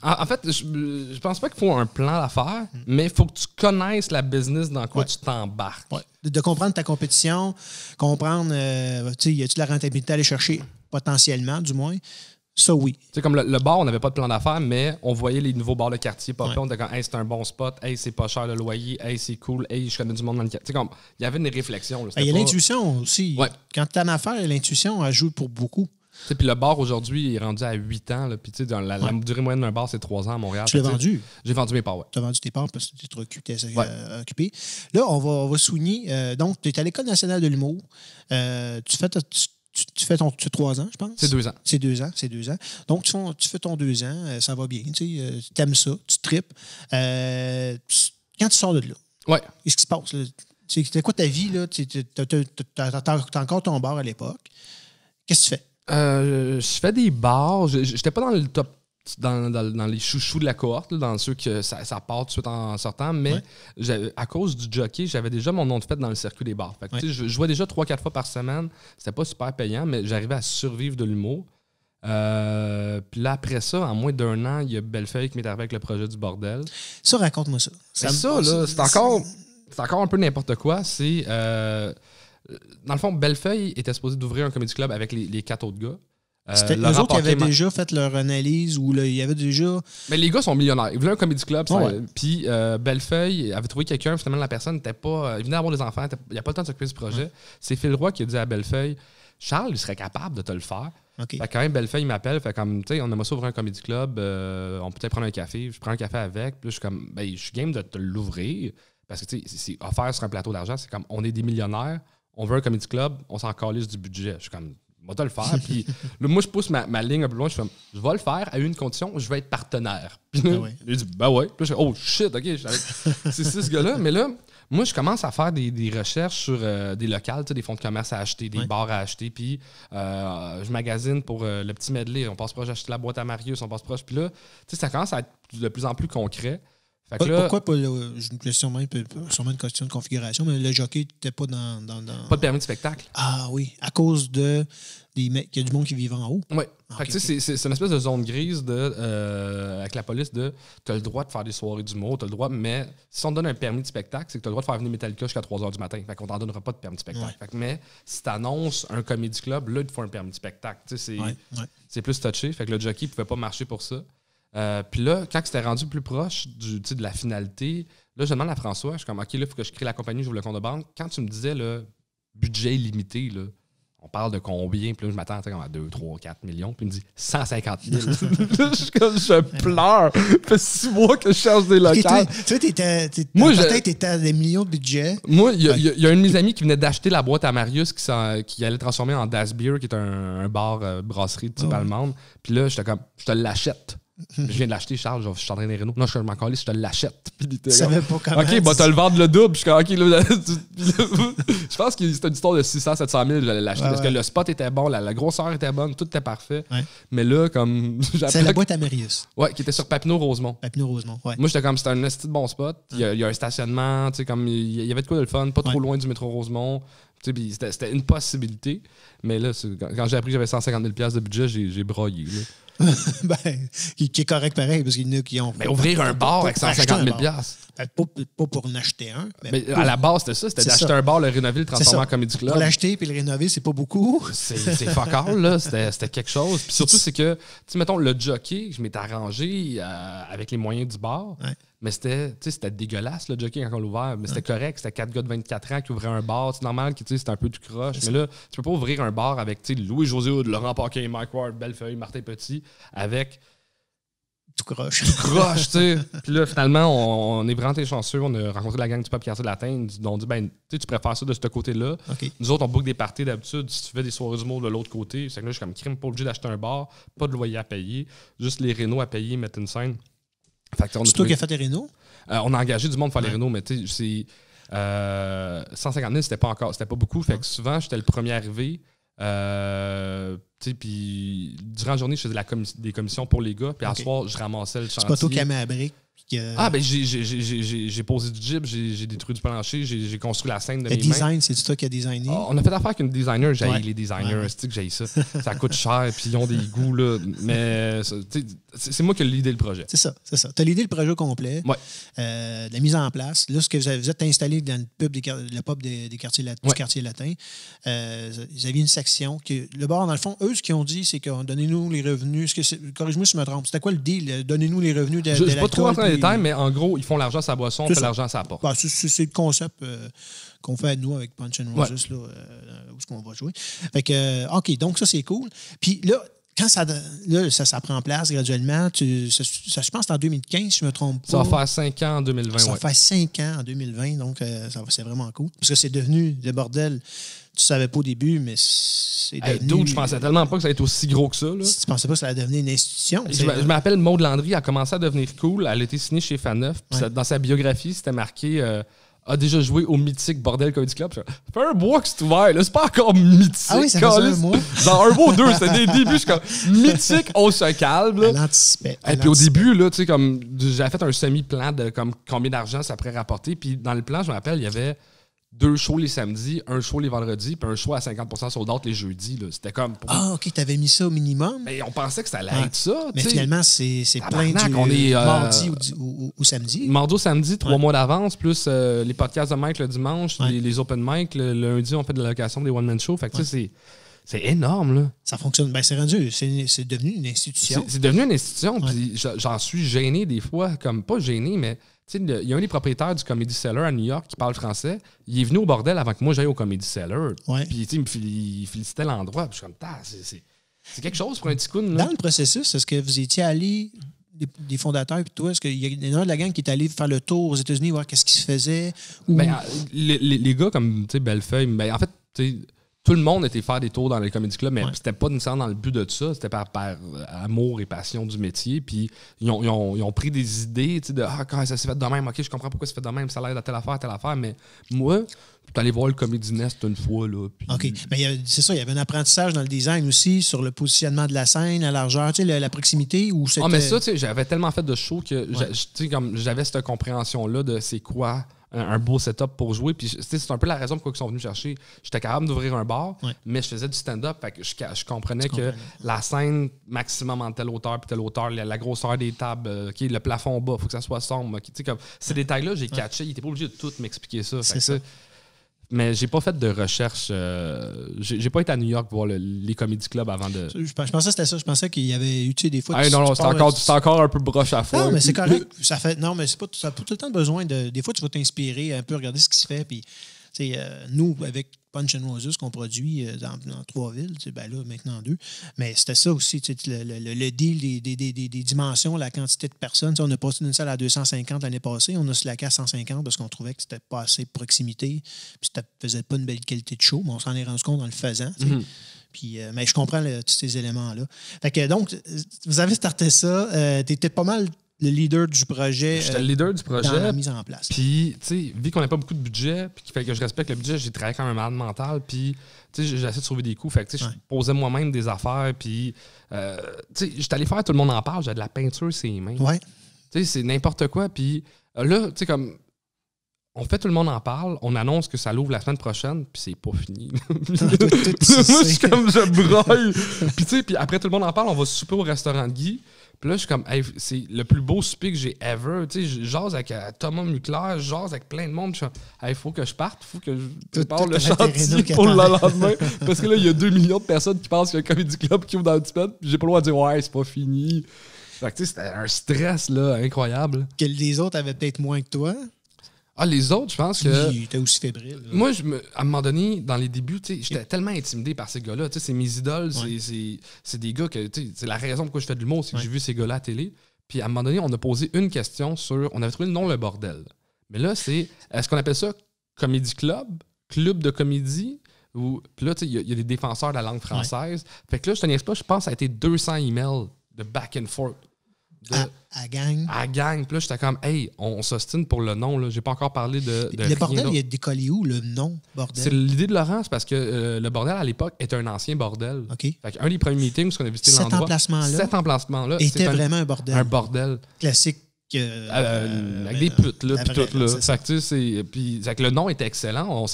En fait, je pense pas qu'il faut un plan d'affaires, mais il faut que tu connaisses la business dans quoi tu t'embarques. Ouais. De comprendre ta compétition, comprendre, y a-t-il de la rentabilité à aller chercher, potentiellement, du moins. Ça, oui. Tu sais, comme le bar, on n'avait pas de plan d'affaires, mais on voyait les nouveaux bars de quartier popper. On était comme, hey, c'est un bon spot, hey, c'est pas cher le loyer, hey, c'est cool, hey, je connais du monde dans le quartier. Tu sais, comme, il y avait une réflexion. Il y a l'intuition aussi. Ouais. Quand tu as une affaire, l'intuition, elle joue pour beaucoup. Puis le bar, aujourd'hui, est rendu à 8 ans. Puis la durée moyenne d'un bar, c'est 3 ans à Montréal. Tu l'as vendu? J'ai vendu mes parts, oui. Tu as vendu tes parts parce que tu t'es occupé. Là, on va souligner. Donc, tu es à l'École nationale de l'humour. Tu fais ton 3 ans, je pense. C'est 2 ans. C'est 2 ans. Donc, tu fais ton 2 ans, ça va bien. Tu aimes ça, tu tripes. Quand tu sors de là, qu'est-ce qui se passe? C'était quoi ta vie? Tu as encore ton bar à l'époque. Qu'est-ce que tu fais? Je fais des bars. J'étais pas dans le top, dans les chouchous de la cohorte, là, dans ceux que ça part tout de suite en sortant, mais à cause du jockey, j'avais déjà mon nom de fête dans le circuit des bars. Fait que, je jouais déjà 3-4 fois par semaine. C'était pas super payant, mais j'arrivais à survivre de l'humour. Puis là, après ça, en moins d'1 an, il y a Bellefeuille qui m'est arrivé avec le projet du bordel. Ça, raconte-moi ça. C'est encore un peu n'importe quoi. C'est... dans le fond, Bellefeuille était supposé d'ouvrir un comedy club avec les 4 autres gars. Eux autres qui avaient déjà fait leur analyse ou il y avait déjà... Mais les gars sont millionnaires. Ils voulaient un comedy club. Puis Bellefeuille avait trouvé quelqu'un. Finalement, la personne n'était pas... Il venait d'avoir des enfants. Il n'y a pas le temps de s'occuper du projet. C'est Phil Roy qui a dit à Bellefeuille, Charles, il serait capable de te le faire. Okay. Fait quand même, Bellefeuille m'appelle. Fait comme, tu sais, on aimerait ça ouvrir un comedy club. On peut peut-être prendre un café. Je prends un café avec. Puis là, je suis comme, je suis game de te l'ouvrir. Parce que, tu sais, c'est offert sur un plateau d'argent. C'est comme, on est des millionnaires. On veut un comedy club. On s'en calisse du budget. Je suis comme, on va te le faire. Puis là, moi, je pousse ma ligne un peu loin. Je fais, je vais le faire à une condition, je vais être partenaire. Puis là, il dit, ouais. Puis là, je fais, oh shit, OK. C'est ce gars-là. Mais là, moi, je commence à faire des recherches sur des locales, des fonds de commerce à acheter, des bars à acheter. Puis je magasine pour le petit medley. On passe proche d'acheter la boîte à Marius, on passe proche. Puis là, ça commence à être de plus en plus concret. Fait que là, pourquoi pas, une question même, sûrement une question de configuration, mais le jockey n'était pas dans... pas de permis de spectacle. Ah oui, à cause de des mecs, il y a du monde qui vit en haut. Oui. Okay, c'est une espèce de zone grise avec la police de tu as le droit de faire des soirées d'humour, tu as le droit, mais si on te donne un permis de spectacle, c'est que tu as le droit de faire venir Metallica jusqu'à 3 h du matin. Fait qu'on t'en donnera pas de permis de spectacle. Ouais. Fait que, mais si tu annonces un comédie club, là, il te faut un permis de spectacle. C'est plus touché. Fait que le jockey ne pouvait pas marcher pour ça. Puis là, quand c'était rendu plus proche de la finalité, là, je demande à François, je suis comme, OK, là, il faut que je crée la compagnie, j'ouvre le compte de banque. Quand tu me disais, là, budget illimité, là, on parle de combien? Puis là, je m'attends à 2, 3, 4 millions. Puis il me dit 150 000. je pleure. Ça fait 6 mois que je cherche des locales. Toi, peut-être t'étais à des millions de budget. Moi, il y a un de mes amis qui venait d'acheter la boîte à Marius qui allait transformer en Das Beer, qui est un bar brasserie de type allemande. Puis là, j'étais comme, je te l'achète. Je viens de l'acheter, Charles, je suis en train des Renault. Non, je m'en calais, je te l'achète. Tu savais pas comment. OK, bah, t'as le vendre le double. Je suis comme, OK, là, je pense que c'était une histoire de 600, 700 000, j'allais l'acheter parce que le spot était bon, la grosseur était bonne, tout était parfait. Ouais. Mais là, comme. C'est la boîte à Marius. Ouais, qui était sur Papineau-Rosemont. Papineau-Rosemont, ouais. Moi, j'étais comme, c'était un esti de bon spot. Il y a un stationnement, tu sais, comme, il y avait de quoi de le fun, pas trop loin du métro Rosemont. C'était une possibilité. Mais là, quand j'ai appris que j'avais 150 000 $ de budget, j'ai broyé. Qui est correct pareil, parce qu'il y en a qui ont... Mais ouvrir un bar avec 150 000 $. Pas pour en acheter un. Mais à la base, c'était ça. C'était d'acheter un bar, le rénover, le transformer en comédie club. Pour l'acheter puis le rénover, c'est pas beaucoup. C'est fuck all, là. C'était quelque chose. Puis surtout, c'est que, tu sais, mettons, le jockey, je m'étais arrangé avec les moyens du bar. Ouais. Mais c'était dégueulasse, le jockey, quand on l'ouvert. Mais c'était correct. C'était 4 gars de 24 ans qui ouvraient un bar. C'est normal que c'était un peu du croche. Mais là, tu peux pas ouvrir un bar avec Louis-José Hood, Laurent Paquin, Mike Ward, Bellefeuille, Martin Petit, avec... Tout croche. Tout croche, tu sais. Puis là, finalement, on est vraiment chanceux. On a rencontré la gang du Pop Quartier de la Teine. Ils ont dit, tu préfères ça de ce côté-là. Okay. Nous autres, on book des parties d'habitude. Si tu fais des soirées d'humour de l'autre côté, c'est que là, je suis comme crime, pas obligé d'acheter un bar, pas de loyer à payer, juste les rénaux à payer, mettre une scène. C'est toi qui as fait les rénaux? On a engagé du monde pour faire les rénaux, mais tu sais, 150 000, c'était pas beaucoup. Fait que souvent, j'étais le premier arrivé. Puis durant la journée, je faisais des commissions pour les gars. Puis à soir, je ramassais le chantier. C'est pas toi qui as mis à brique. Ben j'ai posé du gyp, j'ai détruit du plancher, j'ai construit la scène de mes mains. Le design, c'est toi qui as designé? On a fait affaire avec une designer, les designers, c'est que j'ai ça. Ça coûte cher, puis ils ont des goûts, là. Mais c'est moi qui ai l'idée le projet. C'est ça. Tu as l'idée le projet au complet, la mise en place. Là, ce que vous êtes installé dans le pub du quartier latin, vous aviez une section. Le bar, dans le fond, eux, ce qu'ils ont dit, c'est que donnez-nous les revenus. Corrige-moi si je me trompe. C'était quoi le deal? Donnez-nous les revenus de l'alcool. Je ne sais pas trop rentrer dans les détails, mais en gros, ils font l'argent à sa boisson, on fait l'argent à sa porte. C'est le concept qu'on fait nous avec Punch and Roses, là, où est-ce qu'on va jouer. Fait que, OK, donc ça, c'est cool. Puis là, quand ça prend place graduellement, je pense que c'est en 2015, si je ne me trompe pas. Ça va faire 5 ans en 2020. Ça va faire 5 ans en 2020, donc c'est vraiment cool. Parce que c'est devenu le bordel. Tu ne savais pas au début, mais c'est devenu... je pensais tellement pas que ça allait être aussi gros que ça. Là. Tu pensais pas que ça allait devenir une institution. Je m'appelle Maude Landry, elle a commencé à devenir cool. Elle a été signée chez Faneuf. Dans sa biographie, c'était marqué... a déjà joué au mythique Bordel Comedy Club. Ça fait un mois que c'est ouvert. Là. C'est pas encore mythique. Ah oui, ça fait un mois. Dans un mois ou deux, c'était des débuts. Je suis comme mythique, on se calme. Là. Elle anticipait. Et puis au début, là, comme j'avais fait un semi-plan de comme, combien d'argent ça pourrait rapporter. Puis dans le plan, je me rappelle, il y avait 2 shows les samedis, 1 show les vendredis, puis un show à 50% sold out les jeudis. Là. C'était comme... OK, t'avais mis ça au minimum. Mais on pensait que ça allait être ça. Mais finalement, c'est plein du mardi ou samedi. Mardi ou samedi, 3 mois d'avance, plus les podcasts de Mike le dimanche, les open mic. Le lundi, on fait de la location des one-man shows. Fait que tu sais, c'est énorme. Là. Ça fonctionne. Ben, c'est rendu. C'est devenu une institution. C'est devenu une institution. Puis j'en suis gêné des fois. Comme pas gêné, mais... Il y a un des propriétaires du Comedy Cellar à New York qui parle français. Il est venu au bordel avant que moi j'aille au Comedy Cellar. Puis il félicitait l'endroit. Puis je suis comme, c'est quelque chose pour un petit coon. Dans le processus, est-ce que vous étiez allés, des fondateurs et toi, est-ce qu'il y en a de la gang qui est allé faire le tour aux États-Unis, voir qu'est-ce qui se faisait? Ou... Les gars comme Bellefeuille, en fait, tout le monde était faire des tours dans les comedy clubs, mais c'était pas nécessairement dans le but de ça. C'était par amour et passion du métier. Puis ils ont pris des idées de quand ça s'est fait de même, ok, je comprends pourquoi ça s'est fait de même, ça l'aide à telle affaire. Mais moi, je suis allé voir le Comedy Nest une fois. Là, puis... OK. Mais c'est ça, il y avait un apprentissage dans le design aussi sur le positionnement de la scène, la largeur, la proximité. Où c'était... mais ça, j'avais tellement fait de shows que comme j'avais cette compréhension-là de c'est quoi un beau setup pour jouer. Puis c'est un peu la raison pourquoi ils sont venus chercher. J'étais capable d'ouvrir un bar, mais je faisais du stand-up. Fait que je comprenais que la scène maximum en telle hauteur puis telle hauteur, la grosseur des tables, le plafond bas, il faut que ça soit sombre. Comme, ces détails-là, j'ai catché. Il n'était pas obligé de tout m'expliquer ça. C'est ça. Mais j'ai pas fait de recherche. J'ai pas été à New York voir les comedy clubs avant de. Je pensais que c'était ça. Je pensais qu'il y avait eu des fois. Non, c'est encore un peu broche à foin. Non, mais c'est correct. Ça fait. Non, mais ça n'a pas tout le temps besoin de. Des fois, tu vas t'inspirer, un peu regarder ce qui se fait. Puis, nous, avec Punch and Roses qu'on produit dans 3 villes, ben là, maintenant 2. Mais c'était ça aussi, le deal des dimensions, la quantité de personnes. On a passé d'une salle à 250 l'année passée, on a slacké à 150 parce qu'on trouvait que c'était pas assez de proximité, puis ça faisait pas une belle qualité de show, mais on s'en est rendu compte en le faisant. Puis, mais je comprends tous ces éléments-là. Fait que donc, vous avez starté ça, t'étais pas mal le leader du projet. J'étais le leader du projet. Dans la mise en place. Puis, tu sais, vu qu'on n'a pas beaucoup de budget, puis qu'il fallait que je respecte le budget, j'ai travaillé comme un malade mental, puis, tu sais, j'ai essayé de trouver des coups. Fait que, tu sais, je posais moi-même des affaires, puis, tu sais, j'étais allé faire Tout le monde en parle, j'avais de la peinture sur les mains. Ouais. Tu sais, c'est n'importe quoi, puis là, tu sais, comme. On fait Tout le monde en parle, on annonce que ça l'ouvre la semaine prochaine, puis c'est pas fini. Moi, je suis comme, je broille. Puis, tu sais, puis après Tout le monde en parle, on va souper au restaurant de Guy. Puis là, je suis comme, hey, c'est le plus beau souper que j'ai ever. Tu sais, je jase avec Thomas Muclair, je jase avec plein de monde. Je suis comme, hey, faut que je parte, faut que je parte le chantier pour le lendemain. Parce que là, il y a 2 millions de personnes qui pensent qu'il y a un comedy club qui ouvre dans une semaine, puis j'ai pas le droit de dire, ouais, c'est pas fini. Fait que, tu sais, c'était un stress, là, incroyable. Que les autres avaient peut-être moins que toi. Les autres, je pense que... Il était aussi fébrile. Là. Moi, à un moment donné, dans les débuts, j'étais tellement intimidé par ces gars-là. C'est mes idoles, c'est des gars que... C'est la raison pourquoi je fais de l'humour, c'est que j'ai vu ces gars-là à la télé. Puis à un moment donné, on a posé une question sur... On avait trouvé le nom Le Bordel. Mais là, est-ce qu'on appelle ça Comedy Club? Club de comédie? Puis là, il y a des défenseurs de la langue française. Fait que là, je te niaise pas, je pense que ça a été 200 emails de back and forth. À gang. À gang. Puis là, j'étais comme, hey, on s'ostine pour le nom. Là. J'ai pas encore parlé de le bordel, il a décollé où, le nom bordel? C'est l'idée de Laurent, c'est parce que le bordel, à l'époque, était un ancien bordel. OK. Fait un des premiers meetings où on a visité l'endroit. Cet emplacement-là était vraiment un bordel. Un bordel. Classique. Avec des putes, là, puis tout, là. Fait que le nom était excellent.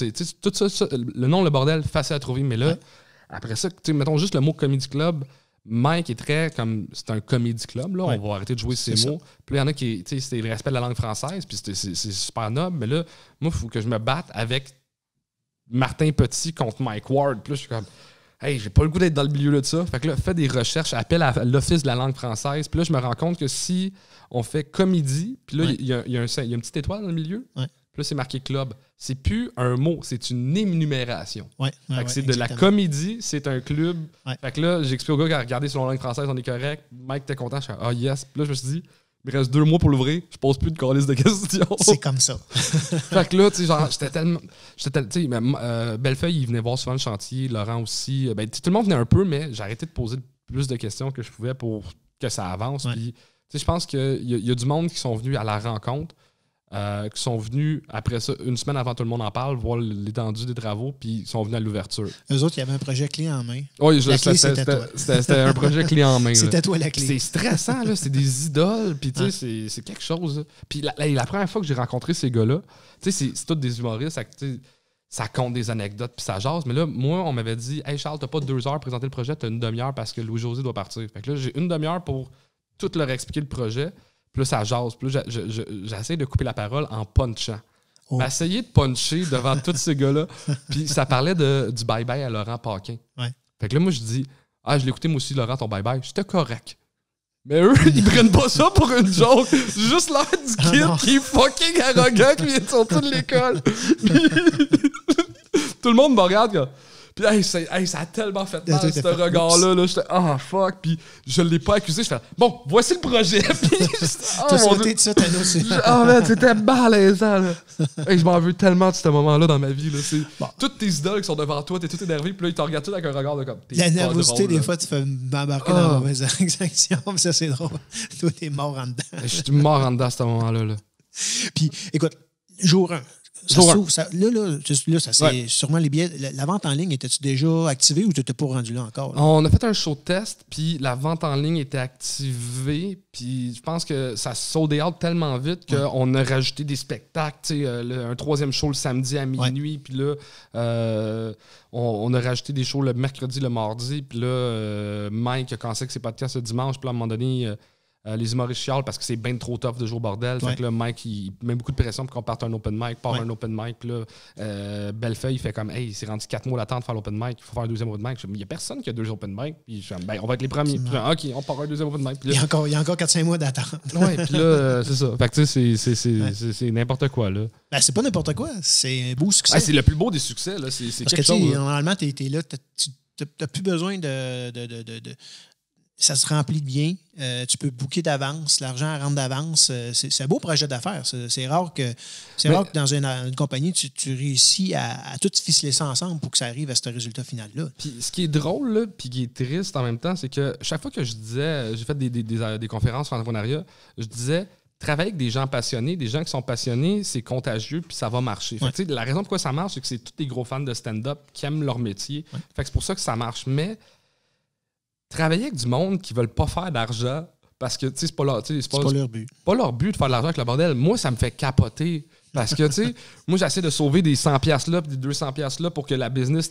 Tout ça, le nom, le bordel, facile à trouver. Mais là, après ça, mettons juste le mot Comedy Club. Mike est très comme. C'est un comédie club, là. On va arrêter de jouer ces mots. Puis là, il y en a qui. Tu sais, c'est le respect de la langue française, puis c'est super noble. Mais là, moi, il faut que je me batte avec Martin Petit contre Mike Ward. Puis là, je suis comme. Hey, j'ai pas le goût d'être dans le milieu de ça. Fait que là, fais des recherches, appelle à l'Office de la langue française. Puis là, je me rends compte que si on fait comédie, puis là, il y a une petite étoile dans le milieu. Puis là, c'est marqué club. C'est plus un mot, c'est une énumération. Fait que c'est de la comédie, c'est un club. Fait que là, j'explique au gars qui a regardé sur la langue française, on est correct. Mike était content, je suis ah yes. Puis là, je me suis dit, il me reste 2 mois pour l'ouvrir, je pose plus de calice de questions. C'est comme ça. Fait que là, tu sais, genre, j'étais tellement. Tu sais, Bellefeuille, il venait voir souvent le chantier, Laurent aussi. Ben, tout le monde venait un peu, mais j'ai arrêté de poser plus de questions que je pouvais pour que ça avance. Puis, tu sais, je pense qu'il y a du monde qui sont venus à la rencontre. Qui sont venus, après ça, une semaine avant Tout le monde en parle, voir l'étendue des travaux, puis ils sont venus à l'ouverture. Eux autres, il y avait un projet clé en main. Oui, c'était un projet clé en main. C'était toi la clé. C'est stressant, là, c'est des idoles, puis tu sais, c'est quelque chose. Là. Puis la première fois que j'ai rencontré ces gars-là, tu sais, c'est tous des humoristes, ça compte des anecdotes, puis ça jase. Mais là, moi, on m'avait dit, hey Charles, t'as pas 2 heures à présenter le projet, t'as 1 demi-heure parce que Louis-José doit partir. Fait que là, j'ai 1 demi-heure pour tout leur expliquer le projet. Puis là, ça jase. Puis là, j'essaie de couper la parole en punchant. Mais essayer de puncher devant tous ces gars-là. Puis ça parlait du bye-bye à Laurent Paquin. Fait que là, moi, je dis, je l'ai écouté, moi aussi, Laurent, ton bye-bye. J'étais correct. Mais eux, ils prennent pas ça pour une joke. Juste l'air du kid qui est fucking arrogant, qui vient de sortir de l'école. Tout le monde me regarde comme... Puis ça a tellement fait mal, ce regard-là. Là, j'étais, fuck. Puis je l'ai pas accusé. Je fais, bon, voici le projet. Puis, t'as sauté de ça, t'as aussi. Man, c'était malaisant. Là. Je m'en veux tellement de ce moment-là dans ma vie. Là. Toutes tes idoles qui sont devant toi, t'es tout énervé. Puis là, ils te regardent tout avec un regard de comme. La nervosité, des fois, tu fais m'embarquer dans la mauvaise action. Ça, c'est drôle. Toi, t'es mort en dedans. Je suis mort en dedans à ce moment-là. Là. Puis, écoute, jour 1. C'est sûrement les billets. La vente en ligne, étais-tu déjà activée ou tu n'étais pas rendu là encore? Là? On a fait un show de test, puis la vente en ligne était activée, puis je pense que ça sold out tellement vite qu'on a rajouté des spectacles, un 3e show le samedi à minuit, puis là, on a rajouté des shows le mercredi, le mardi, puis là, Mike a commencé avec ses podcasts le dimanche, puis là, à un moment donné... les humoristes chialent parce que c'est bien trop tough de jouer au bordel. Fait que là, Mike, il met beaucoup de pression pour qu'on parte un open mic, un open mic. Puis là, Bellefeuille, il fait comme, hey, c'est rendu 4 mois d'attente de faire l'open mic, il faut faire un 2e open mic. Il n'y a personne qui a 2 open mic. Puis je dis, on va être les premiers. Puis OK, on part un 2e open mic. Puis là, il y a encore 4-5 mois d'attente. Ouais, puis là, c'est ça. Fait que tu sais, c'est n'importe quoi, là. Ben, c'est pas n'importe quoi. C'est un beau succès. Ah, c'est le plus beau des succès, là. C'est parce quelque que, chose. Normalement, tu es là, tu n'as plus besoin de ça se remplit bien. Tu peux booker d'avance. L'argent rentre d'avance. C'est un beau projet d'affaires. C'est rare que dans une compagnie, tu réussis à tout ficeler ça ensemble pour que ça arrive à ce résultat-final-là. Puis ce qui est drôle, là, puis qui est triste en même temps, c'est que chaque fois que je disais, j'ai fait des conférences sur l'entrepreneuriat, je disais, travailler avec des gens passionnés, des gens qui sont passionnés, c'est contagieux, puis ça va marcher. Fait que, la raison pourquoi ça marche, c'est que c'est tous des gros fans de stand-up qui aiment leur métier. Fait que c'est pour ça que ça marche. Mais travailler avec du monde qui veulent pas faire d'argent parce que c'est pas leur but. Pas leur but de faire de l'argent avec le bordel. Moi, ça me fait capoter. Parce que, tu sais, moi, j'essaie de sauver des 100$ là, puis des 200$ là pour que la business,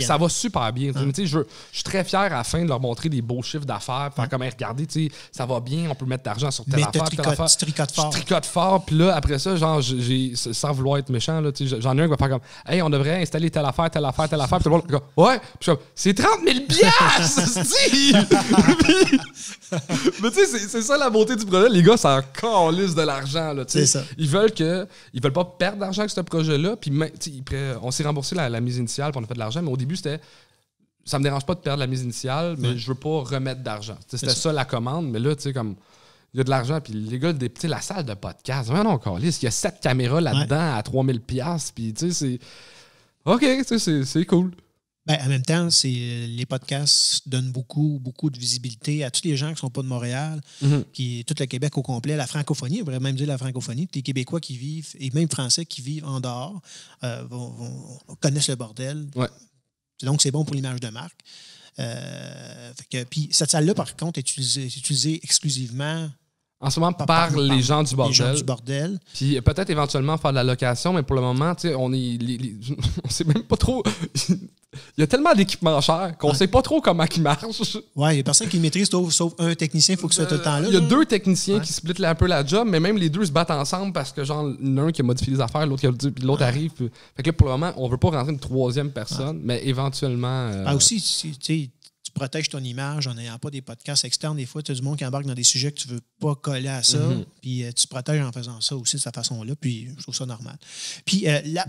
ça va super bien. Tu sais, je suis très fier à la fin de leur montrer des beaux chiffres d'affaires, faire comme, regardez, tu sais, ça va bien, on peut mettre de l'argent sur telle affaire, telle affaire. Tu tricotes fort. Je tricote fort, puis là, après ça, genre, sans vouloir être méchant, là, tu sais, j'en ai un qui va faire comme, hey, on devrait installer telle affaire, puis tout le monde, ouais, puis je suis comme, c'est 30 000$! Mais tu sais, c'est ça la beauté du projet. Les gars, c'est encore lisse de l'argent, là, tu sais. Ils veulent pas perdre d'argent avec ce projet-là. Puis on s'est remboursé la mise initiale, puis on a fait de l'argent. Mais au début, c'était ça me dérange pas de perdre la mise initiale, mais je veux pas remettre d'argent. C'était ça la commande. Mais là, tu sais, comme il y a de l'argent. Puis les gars, la salle de podcast, non, encore lisse. Il y a 7 caméras là-dedans à 3000$. Puis tu sais, c'est OK, tu sais, c'est cool. Ben, en même temps, les podcasts donnent beaucoup, beaucoup de visibilité à tous les gens qui ne sont pas de Montréal, tout le Québec au complet, la francophonie, on pourrait même dire la francophonie, les Québécois qui vivent, et même Français qui vivent en dehors, connaissent le bordel. Ouais. Donc, c'est bon pour l'image de marque. Puis cette salle-là, par contre, est utilisée exclusivement en ce moment, par les gens du bordel. Les gens du bordel. Puis peut-être éventuellement faire de la location, mais pour le moment, tu sais, on sait même pas trop. Il y a tellement d'équipements chers qu'on sait pas trop comment ils marchent. Oui, il y a personne qui le maîtrise, sauf un technicien, il faut que ce soit tout le temps là. Il y a 2 techniciens qui splitent un peu la job, mais même les 2 se battent ensemble parce que, genre, il y en a un qui a modifié les affaires, l'autre qui a dit, puis l'autre arrive. Puis... Fait que là, pour le moment, on veut pas rentrer une 3e personne, mais éventuellement. Aussi, tu sais, tu protèges ton image en n'ayant pas des podcasts externes. Des fois, tu as du monde qui embarque dans des sujets que tu veux pas coller à ça. Puis tu protèges en faisant ça aussi de cette façon-là. Puis je trouve ça normal. Puis là,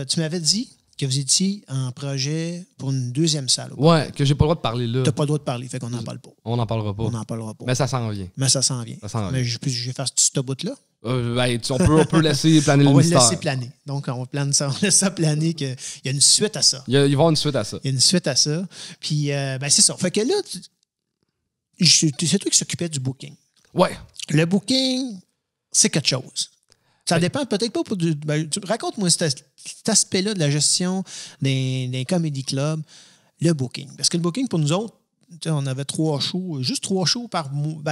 tu m'avais dit que vous étiez en projet pour une 2e salle. Ouais, que j'ai pas le droit de parler là. T'as pas le droit de parler, fait qu'on n'en parle pas. On n'en parlera pas. On n'en parlera pas. Mais ça s'en vient. Mais je vais faire ce bout-là. On peut laisser planer le mystère. On va laisser planer. Donc, on laisse ça planer qu'il y a une suite à ça. Il va y avoir une suite à ça. Il y a une suite à ça. Puis, c'est ça. Fait que là, c'est toi qui s'occupais du booking. Ouais. Le booking, c'est quelque chose. Ça dépend peut-être pas pour raconte-moi cet aspect-là de la gestion des comedy clubs, le booking. Parce que le booking, pour nous autres, on avait 3 shows, juste 3 shows par mois,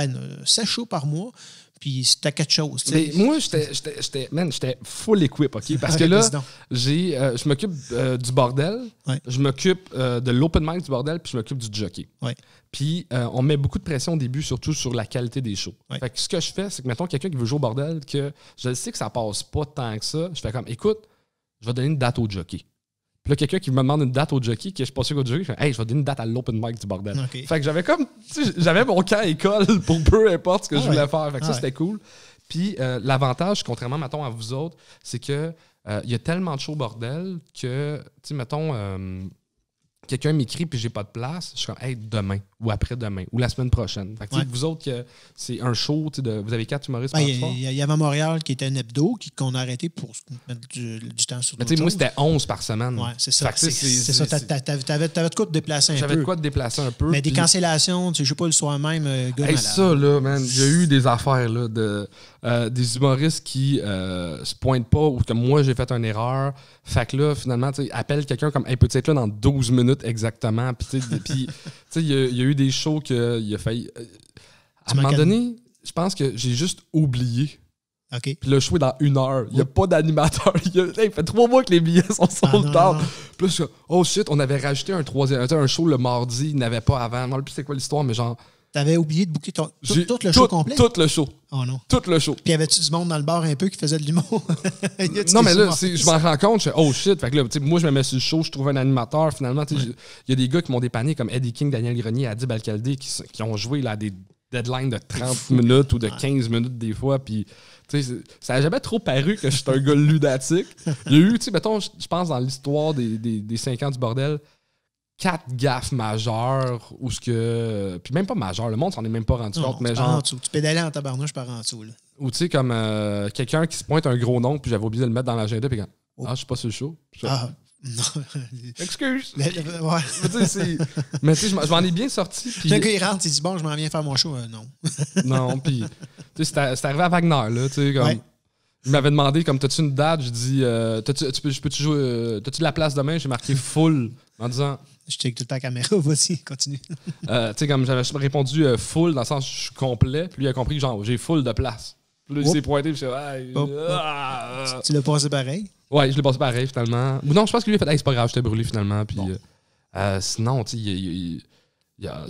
16 shows par mois, puis c'était quelque chose. Mais moi, j'étais full equip, OK? Parce que là, je m'occupe du bordel, je m'occupe de l'open mic du bordel, puis je m'occupe du jockey. Ouais. Puis on met beaucoup de pression au début, surtout sur la qualité des shows. Ouais. Fait que ce que je fais, c'est que, mettons, quelqu'un qui veut jouer au bordel, que je sais que ça passe pas tant que ça, je fais comme, écoute, je vais donner une date au jockey. Puis là, quelqu'un qui me demande une date au jockey, que je suis pas sûr qu'au jockey, je fais, hey, je vais donner une date à l'open mic du bordel. Okay. Fait que j'avais comme, j'avais mon camp école pour peu importe ce que je voulais faire. Fait que ça, c'était cool. Puis l'avantage, contrairement, mettons, à vous autres, c'est que il y a tellement de shows bordel que, tu sais, mettons, quelqu'un m'écrit puis j'ai pas de place, je suis comme, hey, demain ou après-demain ou la semaine prochaine. Fait que, vous autres, c'est un show, vous avez 4 humoristes par soir. Il y avait Montréal qui était un hebdo qu'on a arrêté pour mettre du temps sur d'autres choses. Moi, c'était 11 par semaine. Oui, c'est ça. C'est ça. T'avais de quoi te déplacer un peu. J'avais de quoi te déplacer un peu. Mais des cancellations, je sais pas, le soir même, ça, là, man, il y a eu des affaires, là, des humoristes qui se pointent pas ou que moi, j'ai fait une erreur. Fait que là, finalement, appelle quelqu'un comme, hey, peux-tu être là dans 12 minutes exactement? Puis, il y a eu des shows qu'il a failli. À un moment donné, je pense que j'ai juste oublié. OK. Puis le show est dans 1 heure. Il n'y a pas d'animateur. Il fait 3 mois que les billets sont sold out. Puis là, je suis oh shit, on avait rajouté un show le mardi. Il n'avait pas avant. Non, plus c'est quoi l'histoire, mais genre. T'avais oublié de booker tout le show complet? Tout le show. Oh non. Tout le show. Puis y avait-tu du monde dans le bar un peu qui faisait de l'humour? Non, mais là, je m'en rends compte. Je fais, oh shit. Fait que là, moi, je me mets sur le show, je trouve un animateur. Finalement, il y a des gars qui m'ont dépanné comme Eddie King, Daniel Grenier, Adib Al-Khaldi qui ont joué là, à des deadlines de 30 minutes ou de 15 minutes des fois. Puis, ça n'a jamais trop paru que je suis un gars lunatique. Il y a eu, mettons, je pense, dans l'histoire des 5 ans du bordel, 4 gaffes majeures ou ce que. Puis même pas majeures, le monde s'en est même pas rendu compte. Mais genre. Tu pédalais en tabarnouche par en dessous. Là. Ou tu sais, comme quelqu'un qui se pointe un gros nom, puis j'avais oublié de le mettre dans l'agenda, puis quand. Je suis pas sur le show. Non. Excuse. Ouais. Mais tu sais, je m'en ai bien sorti. Puis... Le gars, il rentre, il dit bon, je m'en viens faire mon show. Non. Non, puis. Tu sais, c'est arrivé à Wagner, là. Tu sais, comme. Ouais. Il m'avait demandé, comme, t'as-tu une date? Je dis, peux-tu jouer. T'as-tu de la place demain? J'ai marqué full en disant. Je check tout le temps la caméra, vas-y, continue. Tu sais, comme j'avais répondu full, dans le sens je suis complet, puis lui a compris que genre, j'ai full de place. Puis là, il s'est pointé, puis je suis Tu l'as passé pareil? Ouais, je l'ai passé pareil, finalement. Ou non, je pense que lui a fait, c'est pas grave, j'étais brûlé, finalement. Puis sinon, tu sais, il y a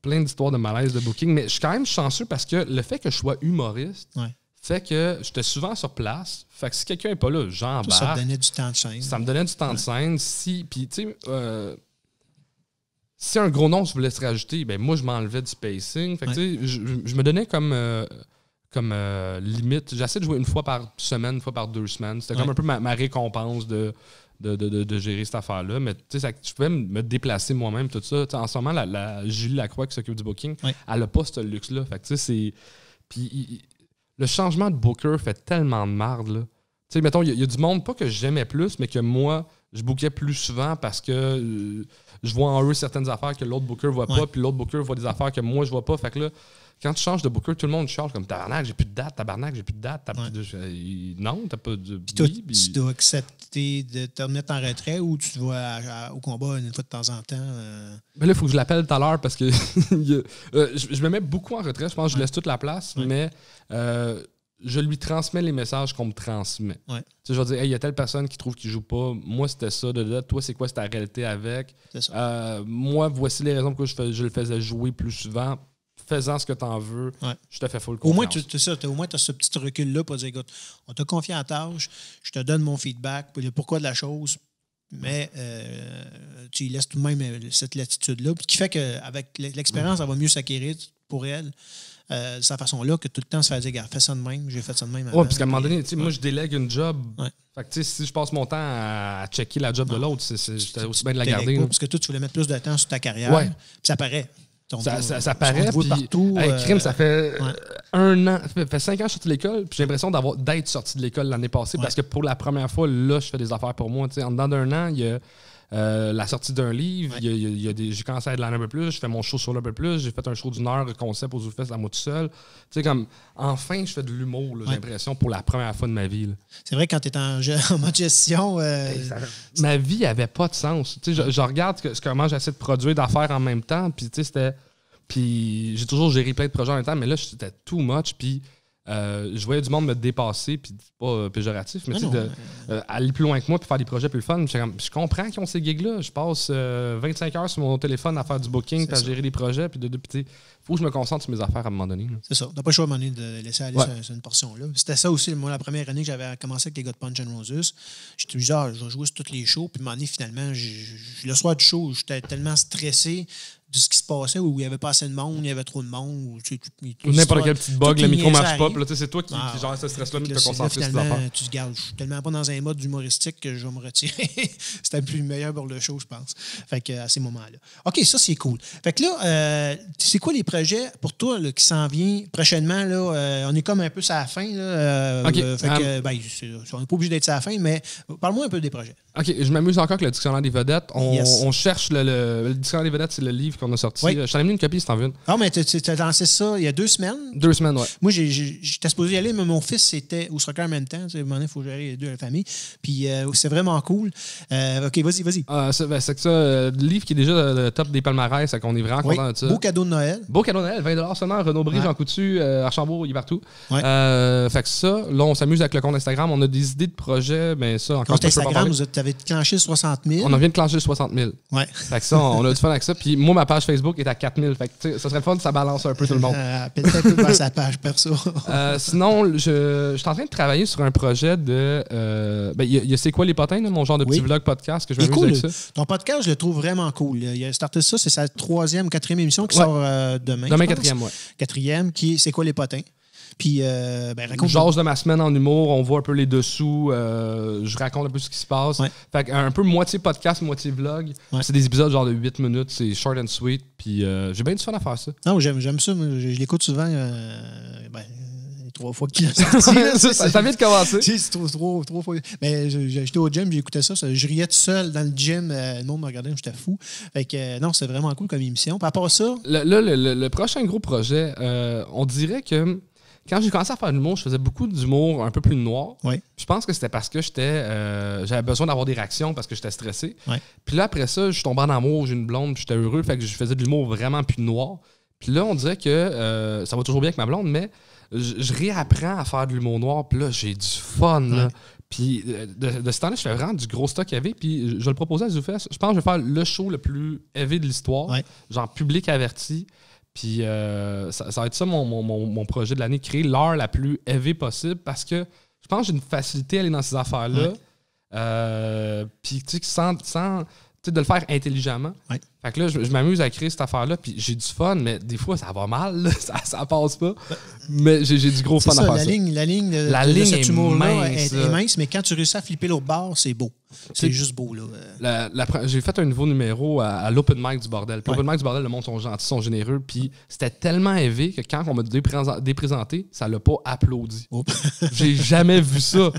plein d'histoires de malaise de booking, mais je suis quand même chanceux parce que le fait que je sois humoriste, fait que j'étais souvent sur place. Fait que si quelqu'un n'est pas là, j'embarque. Ça me donnait du temps de scène. Ça me donnait du temps de scène. Puis, tu sais, si un gros nom je voulais se rajouter, ben moi, je m'enlevais du spacing. Fait que, tu sais, je me donnais comme limite. J'essaie de jouer une fois par semaine, une fois par 2 semaines. C'était comme un peu ma récompense de gérer cette affaire-là. Mais tu sais, je pouvais me déplacer moi-même, tout ça. T'sais, en ce moment, la Julie Lacroix qui s'occupe du booking, elle n'a pas ce luxe-là. Fait que tu sais, c'est... Puis le changement de booker fait tellement de marde, là. Tu sais, mettons, il y a du monde, pas que j'aimais plus, mais que moi, je bookais plus souvent parce que je vois en eux certaines affaires que l'autre booker voit pas, puis l'autre booker voit des affaires que moi, je vois pas. Fait que là, quand tu changes de booker, tout le monde charge comme tabarnak, j'ai plus de date, tabarnak, j'ai plus de date. Non, t'as pas de. Puis tu dois accepter de te remettre en retrait ou tu vas au combat une fois de temps en temps? Mais là, il faut que je l'appelle tout à l'heure parce que je me mets beaucoup en retrait. Je pense que je laisse toute la place, mais je lui transmets les messages qu'on me transmet. Tu sais, je vais dire, hey, il y a telle personne qui trouve qu'il joue pas. Moi, c'était ça. Toi, c'est quoi, c'est ta réalité avec? Moi, voici les raisons pour lesquelles je le faisais jouer plus souvent. Faisant ce que tu en veux, je te fais full confiance. Au moins, tu as ce petit recul-là pour dire, écoute, on t'a confié en tâche, je te donne mon feedback, le pourquoi de la chose, mais tu laisses tout de même cette latitude-là, ce qui fait qu'avec l'expérience, elle va mieux s'acquérir pour elle. De cette façon-là, que tout le temps se fait dire, regarde, fais ça de même, j'ai fait ça de même. Oui, parce qu'à un moment donné, moi, je délègue une job. Fait que, si je passe mon temps à checker la job de l'autre, c'est aussi bien de la garder. Parce que toi, tu voulais mettre plus de temps sur ta carrière, puis ça paraît. Ça paraît, puis partout. crime, ça fait 1 an, ça fait 5 ans que je suis sorti de l'école, puis j'ai l'impression d'être sorti de l'école l'année passée, parce que pour la première fois, là, je fais des affaires pour moi. En dedans d'1 an, il y a la sortie d'un livre, j'ai commencé à être là un peu plus, je fais mon show sur un peu plus, j'ai fait un show d'1 heure concept aux Zoufest à moi tout seul. Tu sais, comme, enfin, je fais de l'humour, j'ai l'impression, pour la première fois de ma vie. Là. C'est vrai, quand tu es en mode gestion... ma vie n'avait pas de sens. Tu sais, je regarde comment j'essaie de produire d'affaires en même temps, puis tu sais, c'était... Puis j'ai toujours géré plein de projets en même temps, mais là, c'était too much, puis... je voyais du monde me dépasser, puis c'est pas péjoratif, mais tu sais, aller plus loin que moi puis faire des projets plus fun. Je comprends qu'ils ont ces gigs-là. Je passe 25 heures sur mon téléphone à faire du booking, à gérer des projets, puis il faut que je me concentre sur mes affaires à un moment donné. Là. C'est ça. T'as pas le choix à un moment donné de laisser aller sur une portion-là. C'était ça aussi, moi, la première année que j'avais commencé avec les gars de Punch and Roses. J'étais je vais jouer sur tous les shows, puis à un moment donné, finalement, le soir du show, j'étais tellement stressé ce qui se passait, où il n'y avait pas assez de monde, il y avait trop de monde. Ou n'importe quel petit bug, le micro ne marche pas. Puis là, c'est toi qui gère ce stress-là, mais tu te concentres sur tes finalement, affaires. tu te gardes. Je suis tellement pas dans un mode humoristique que je vais me retirer. C'était plus meilleur pour le show, je pense. Fait que, à ces moments-là. OK, ça, c'est cool. Fait que là, c'est quoi les projets pour toi là, qui s'en vient prochainement? Là, on est comme un peu sur la fin. Là, OK. Fait que, on n'est pas obligé d'être sur la fin, mais parle-moi un peu des projets. OK, je m'amuse encore avec le Dictionnaire des vedettes. On cherche le Dictionnaire des vedettes, c'est le livre qu'on a sorti. Oui. Je t'en ai mis une copie si t'en veux une. Ah, mais tu as lancé ça il y a 2 semaines? 2 semaines, ouais. Moi, j'étais supposé y aller, mais mon fils était au soccer en même temps. À un moment donné, il faut gérer les deux à la famille. Puis c'est vraiment cool. OK, vas-y. C'est que ça, le livre qui est déjà le top des palmarès, c'est qu'on est vraiment content de ça. Beau cadeau de Noël. Beau cadeau de Noël, 20$ seulement, Renaud-Bré, Jean Coutu, Archambault, il est partout. Ouais. Fait que ça, là, on s'amuse avec le compte Instagram. On a des idées de projets, mais ça, encore Compte Instagram, tu avais déclenché 60 000. On en vient de clencher 60 000. Ouais. Fait que ça, on a du fun avec ça. Puis moi, ma page Facebook est à 4 000. Fait que ça serait le fun, ça balance un peu tout le monde. Peut-être un peu vers sa page perso. Sinon, je suis en train de travailler sur un projet de... il y a C'est quoi les potins, là, mon genre de petit vlog podcast que je m'amuse avec ça. Ton podcast, je le trouve vraiment cool. Il a starté ça, c'est sa 3e ou 4e émission qui sort demain. Demain, 4e, ouais. 4e, qui C'est quoi les potins? Puis, raconte. J'ose de ma semaine en humour, on voit un peu les dessous, je raconte un peu ce qui se passe. Ouais. Fait un peu moitié podcast, moitié vlog. Ouais. C'est des épisodes genre de 8 minutes, c'est short and sweet. Puis j'ai bien du fun à faire ça. Non, j'aime ça. Je l'écoute souvent. 3 fois qu'il a sorti. Ça vient de commencer. C'est trop fois. Mais j'étais au gym, j'écoutais ça. Je riais tout seul dans le gym. Le monde me regardait, j'étais fou. Fait que non, c'est vraiment cool comme émission. Par rapport à ça. Le prochain gros projet, on dirait que. Quand j'ai commencé à faire de l'humour, je faisais beaucoup d'humour un peu plus noir. Oui. Je pense que c'était parce que j'avais besoin d'avoir des réactions parce que j'étais stressé. Oui. Puis là, après ça, je suis tombé en amour, j'ai une blonde, puis j'étais heureux. Fait que je faisais de l'humour vraiment plus noir. Puis là, on dirait que ça va toujours bien avec ma blonde, mais je réapprends à faire de l'humour noir. Puis là, j'ai du fun. Là. Puis de ce temps-là, je fais vraiment du gros stock heavy. Puis je le proposais à ZooFest. Je pense que je vais faire le show le plus heavy de l'histoire. Genre public averti. Puis ça va être ça mon projet de l'année, créer l'heure la plus heavy possible parce que je pense que j'ai une facilité à aller dans ces affaires-là. Puis tu sais, sans de le faire intelligemment. Ouais. Fait que là, je m'amuse à créer cette affaire-là, puis j'ai du fun, mais des fois, ça va mal, là, ça passe pas. Mais j'ai du gros fun à faire la ligne de cet humour-là est mince, mais quand tu réussis à flipper l'autre bord, c'est beau. C'est juste beau, là. J'ai fait un nouveau numéro à l'Open Mic du Bordel. Puis l'Open Mic du Bordel, le monde sont gentils, sont généreux, puis c'était tellement élevé que quand on m'a déprésenté, ça l'a pas applaudi. J'ai jamais vu ça.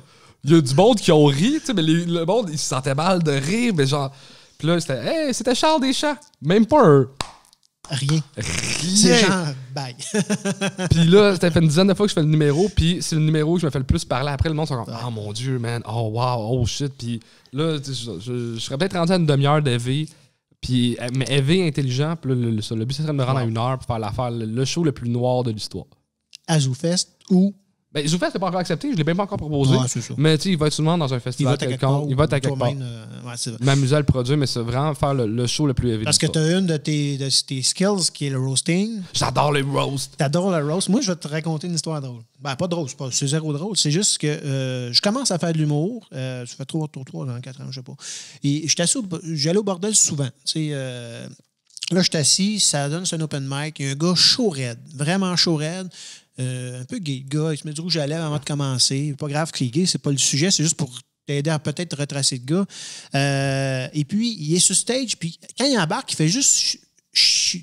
Il y a du monde qui ont ri, mais le monde, il se sentait mal de rire, mais genre... Puis là, c'était Charles Deschamps. Même pas un... Rien. C'est genre, bye. Puis là, ça fait une dizaine de fois que je fais le numéro, puis c'est le numéro que je me fais le plus parler. Après, le monde sont comme, oh mon Dieu, man, oh wow, oh shit. Puis là, je serais peut-être rendu à une demi-heure d'EV, mais EV intelligent, puis là, le but, ce serait de me rendre à 1 heure pour faire l'affaire, le show le plus noir de l'histoire. À ZooFest ou... Ben, ZooFest n'est pas encore accepté, je ne l'ai même pas encore proposé. Ouais, c'est ça. Mais tu sais, il va être souvent dans un festival quelconque. Il va être à quelque part. M'amuser à le produire, mais c'est vraiment faire le show le plus évident. Parce que tu as une de tes skills qui est le roasting. J'adore les roasts. T'adores le roast. Moi, je vais te raconter une histoire drôle. Ben, pas drôle, c'est zéro drôle. C'est juste que je commence à faire de l'humour. Ça fait 3 ans, 4 ans, je sais pas. Et j'allais au bordel souvent. Là, je suis assis, ça donne un open mic. Il y a un gars chaud raide, vraiment chaud raide. Un peu gay, le gars, il se met du rouge à lèvres avant de commencer. Pas grave qu'il est gay, c'est pas le sujet, c'est juste pour t'aider à peut-être retracer le gars. Et puis, il est sur stage, puis quand il embarque, il fait juste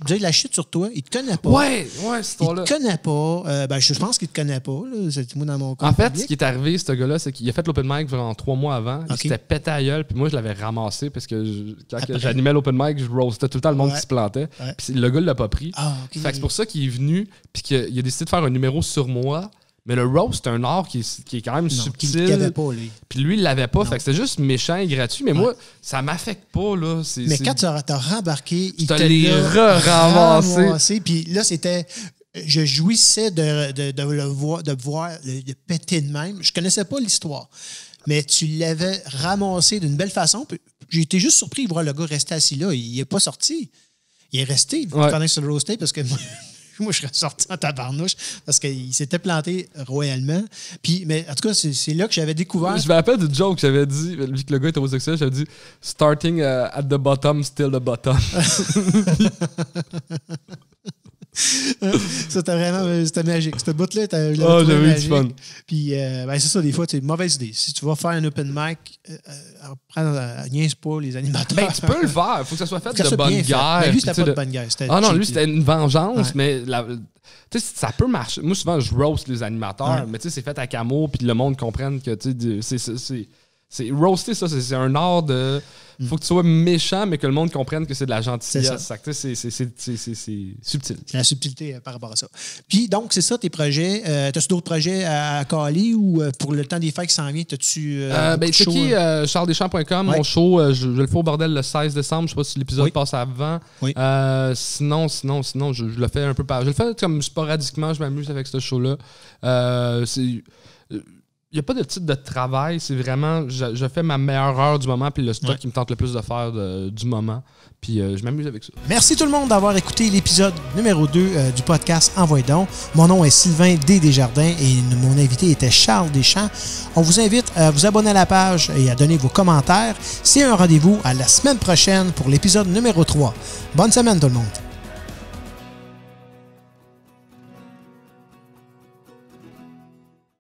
dire la shit sur toi. Il te connaît pas. Ouais, cette histoire-là. Il te connaît pas. Je pense qu'il te connaît pas. Là. C'est moi dans mon cas. En fait, ce qui est arrivé, ce gars-là, c'est qu'il a fait l'open mic vraiment 3 mois avant. Okay. Il s'était pété à gueule, puis moi, je l'avais ramassé parce que quand j'animais l'open mic, je roastais tout le temps le monde qui se plantait. Ouais. Puis le gars ne l'a pas pris. Okay. Fait que c'est pour ça qu'il est venu, puis qu'il a décidé de faire un numéro sur moi. Mais le roast, c'est un art qui est quand même subtil. Qu'il l'avait pas, lui. Puis lui, il l'avait pas. Fait que c'était juste méchant et gratuit. Mais moi, ça m'affecte pas, là. Mais quand tu as rembarqué, il te l'a ramassé. Puis là, c'était... Je jouissais de le voir, de péter de même. Je connaissais pas l'histoire. Mais tu l'avais ramassé d'une belle façon. J'ai été juste surpris de voir le gars rester assis là. Il n'est pas sorti. Il est resté pendant que je le roastais parce que moi... moi, je serais sorti en tabarnouche parce qu'il s'était planté royalement. Puis, mais en tout cas, c'est là que j'avais découvert. Je me rappelle du joke que j'avais dit, vu que le gars était homosexuel, j'avais dit « Starting at the bottom, still the bottom ». C'était magique. Cette bout-là, j'avais eu du fun. Puis, c'est ça, des fois, c'est une mauvaise idée. Si tu vas faire un open mic, niaise pas les animateurs. Ben, tu peux le faire. Il faut que ça soit fait de bonne guerre. Mais lui, c'était pas de bonne guerre. Non, lui, c'était une vengeance, mais ça peut marcher. Moi, souvent, je roast les animateurs, mais c'est fait avec amour, puis le monde comprenne que c'est roaster, ça, c'est un art de. Il faut que tu sois méchant, mais que le monde comprenne que c'est de la gentillesse. C'est subtil. C'est la subtilité par rapport à ça. Puis, donc, c'est ça, tes projets. T'as-tu d'autres projets à caler ou pour le temps des fêtes qui s'en vient, t'as-tu. charlesdeschamps.com, mon show, je le fais au bordel le 16 décembre. Je sais pas si l'épisode passe avant. Oui. Sinon, je le fais un peu par. Je le fais comme sporadiquement, je m'amuse avec ce show-là. Il n'y a pas de titre de travail, c'est vraiment, je fais ma meilleure heure du moment, puis le stock qui me tente le plus de faire du moment, puis je m'amuse avec ça. Merci tout le monde d'avoir écouté l'épisode numéro 2 du podcast Envoie donc. Mon nom est Sylvain D. Desjardins et mon invité était Charles Deschamps. On vous invite à vous abonner à la page et à donner vos commentaires. C'est un rendez-vous à la semaine prochaine pour l'épisode numéro 3. Bonne semaine tout le monde.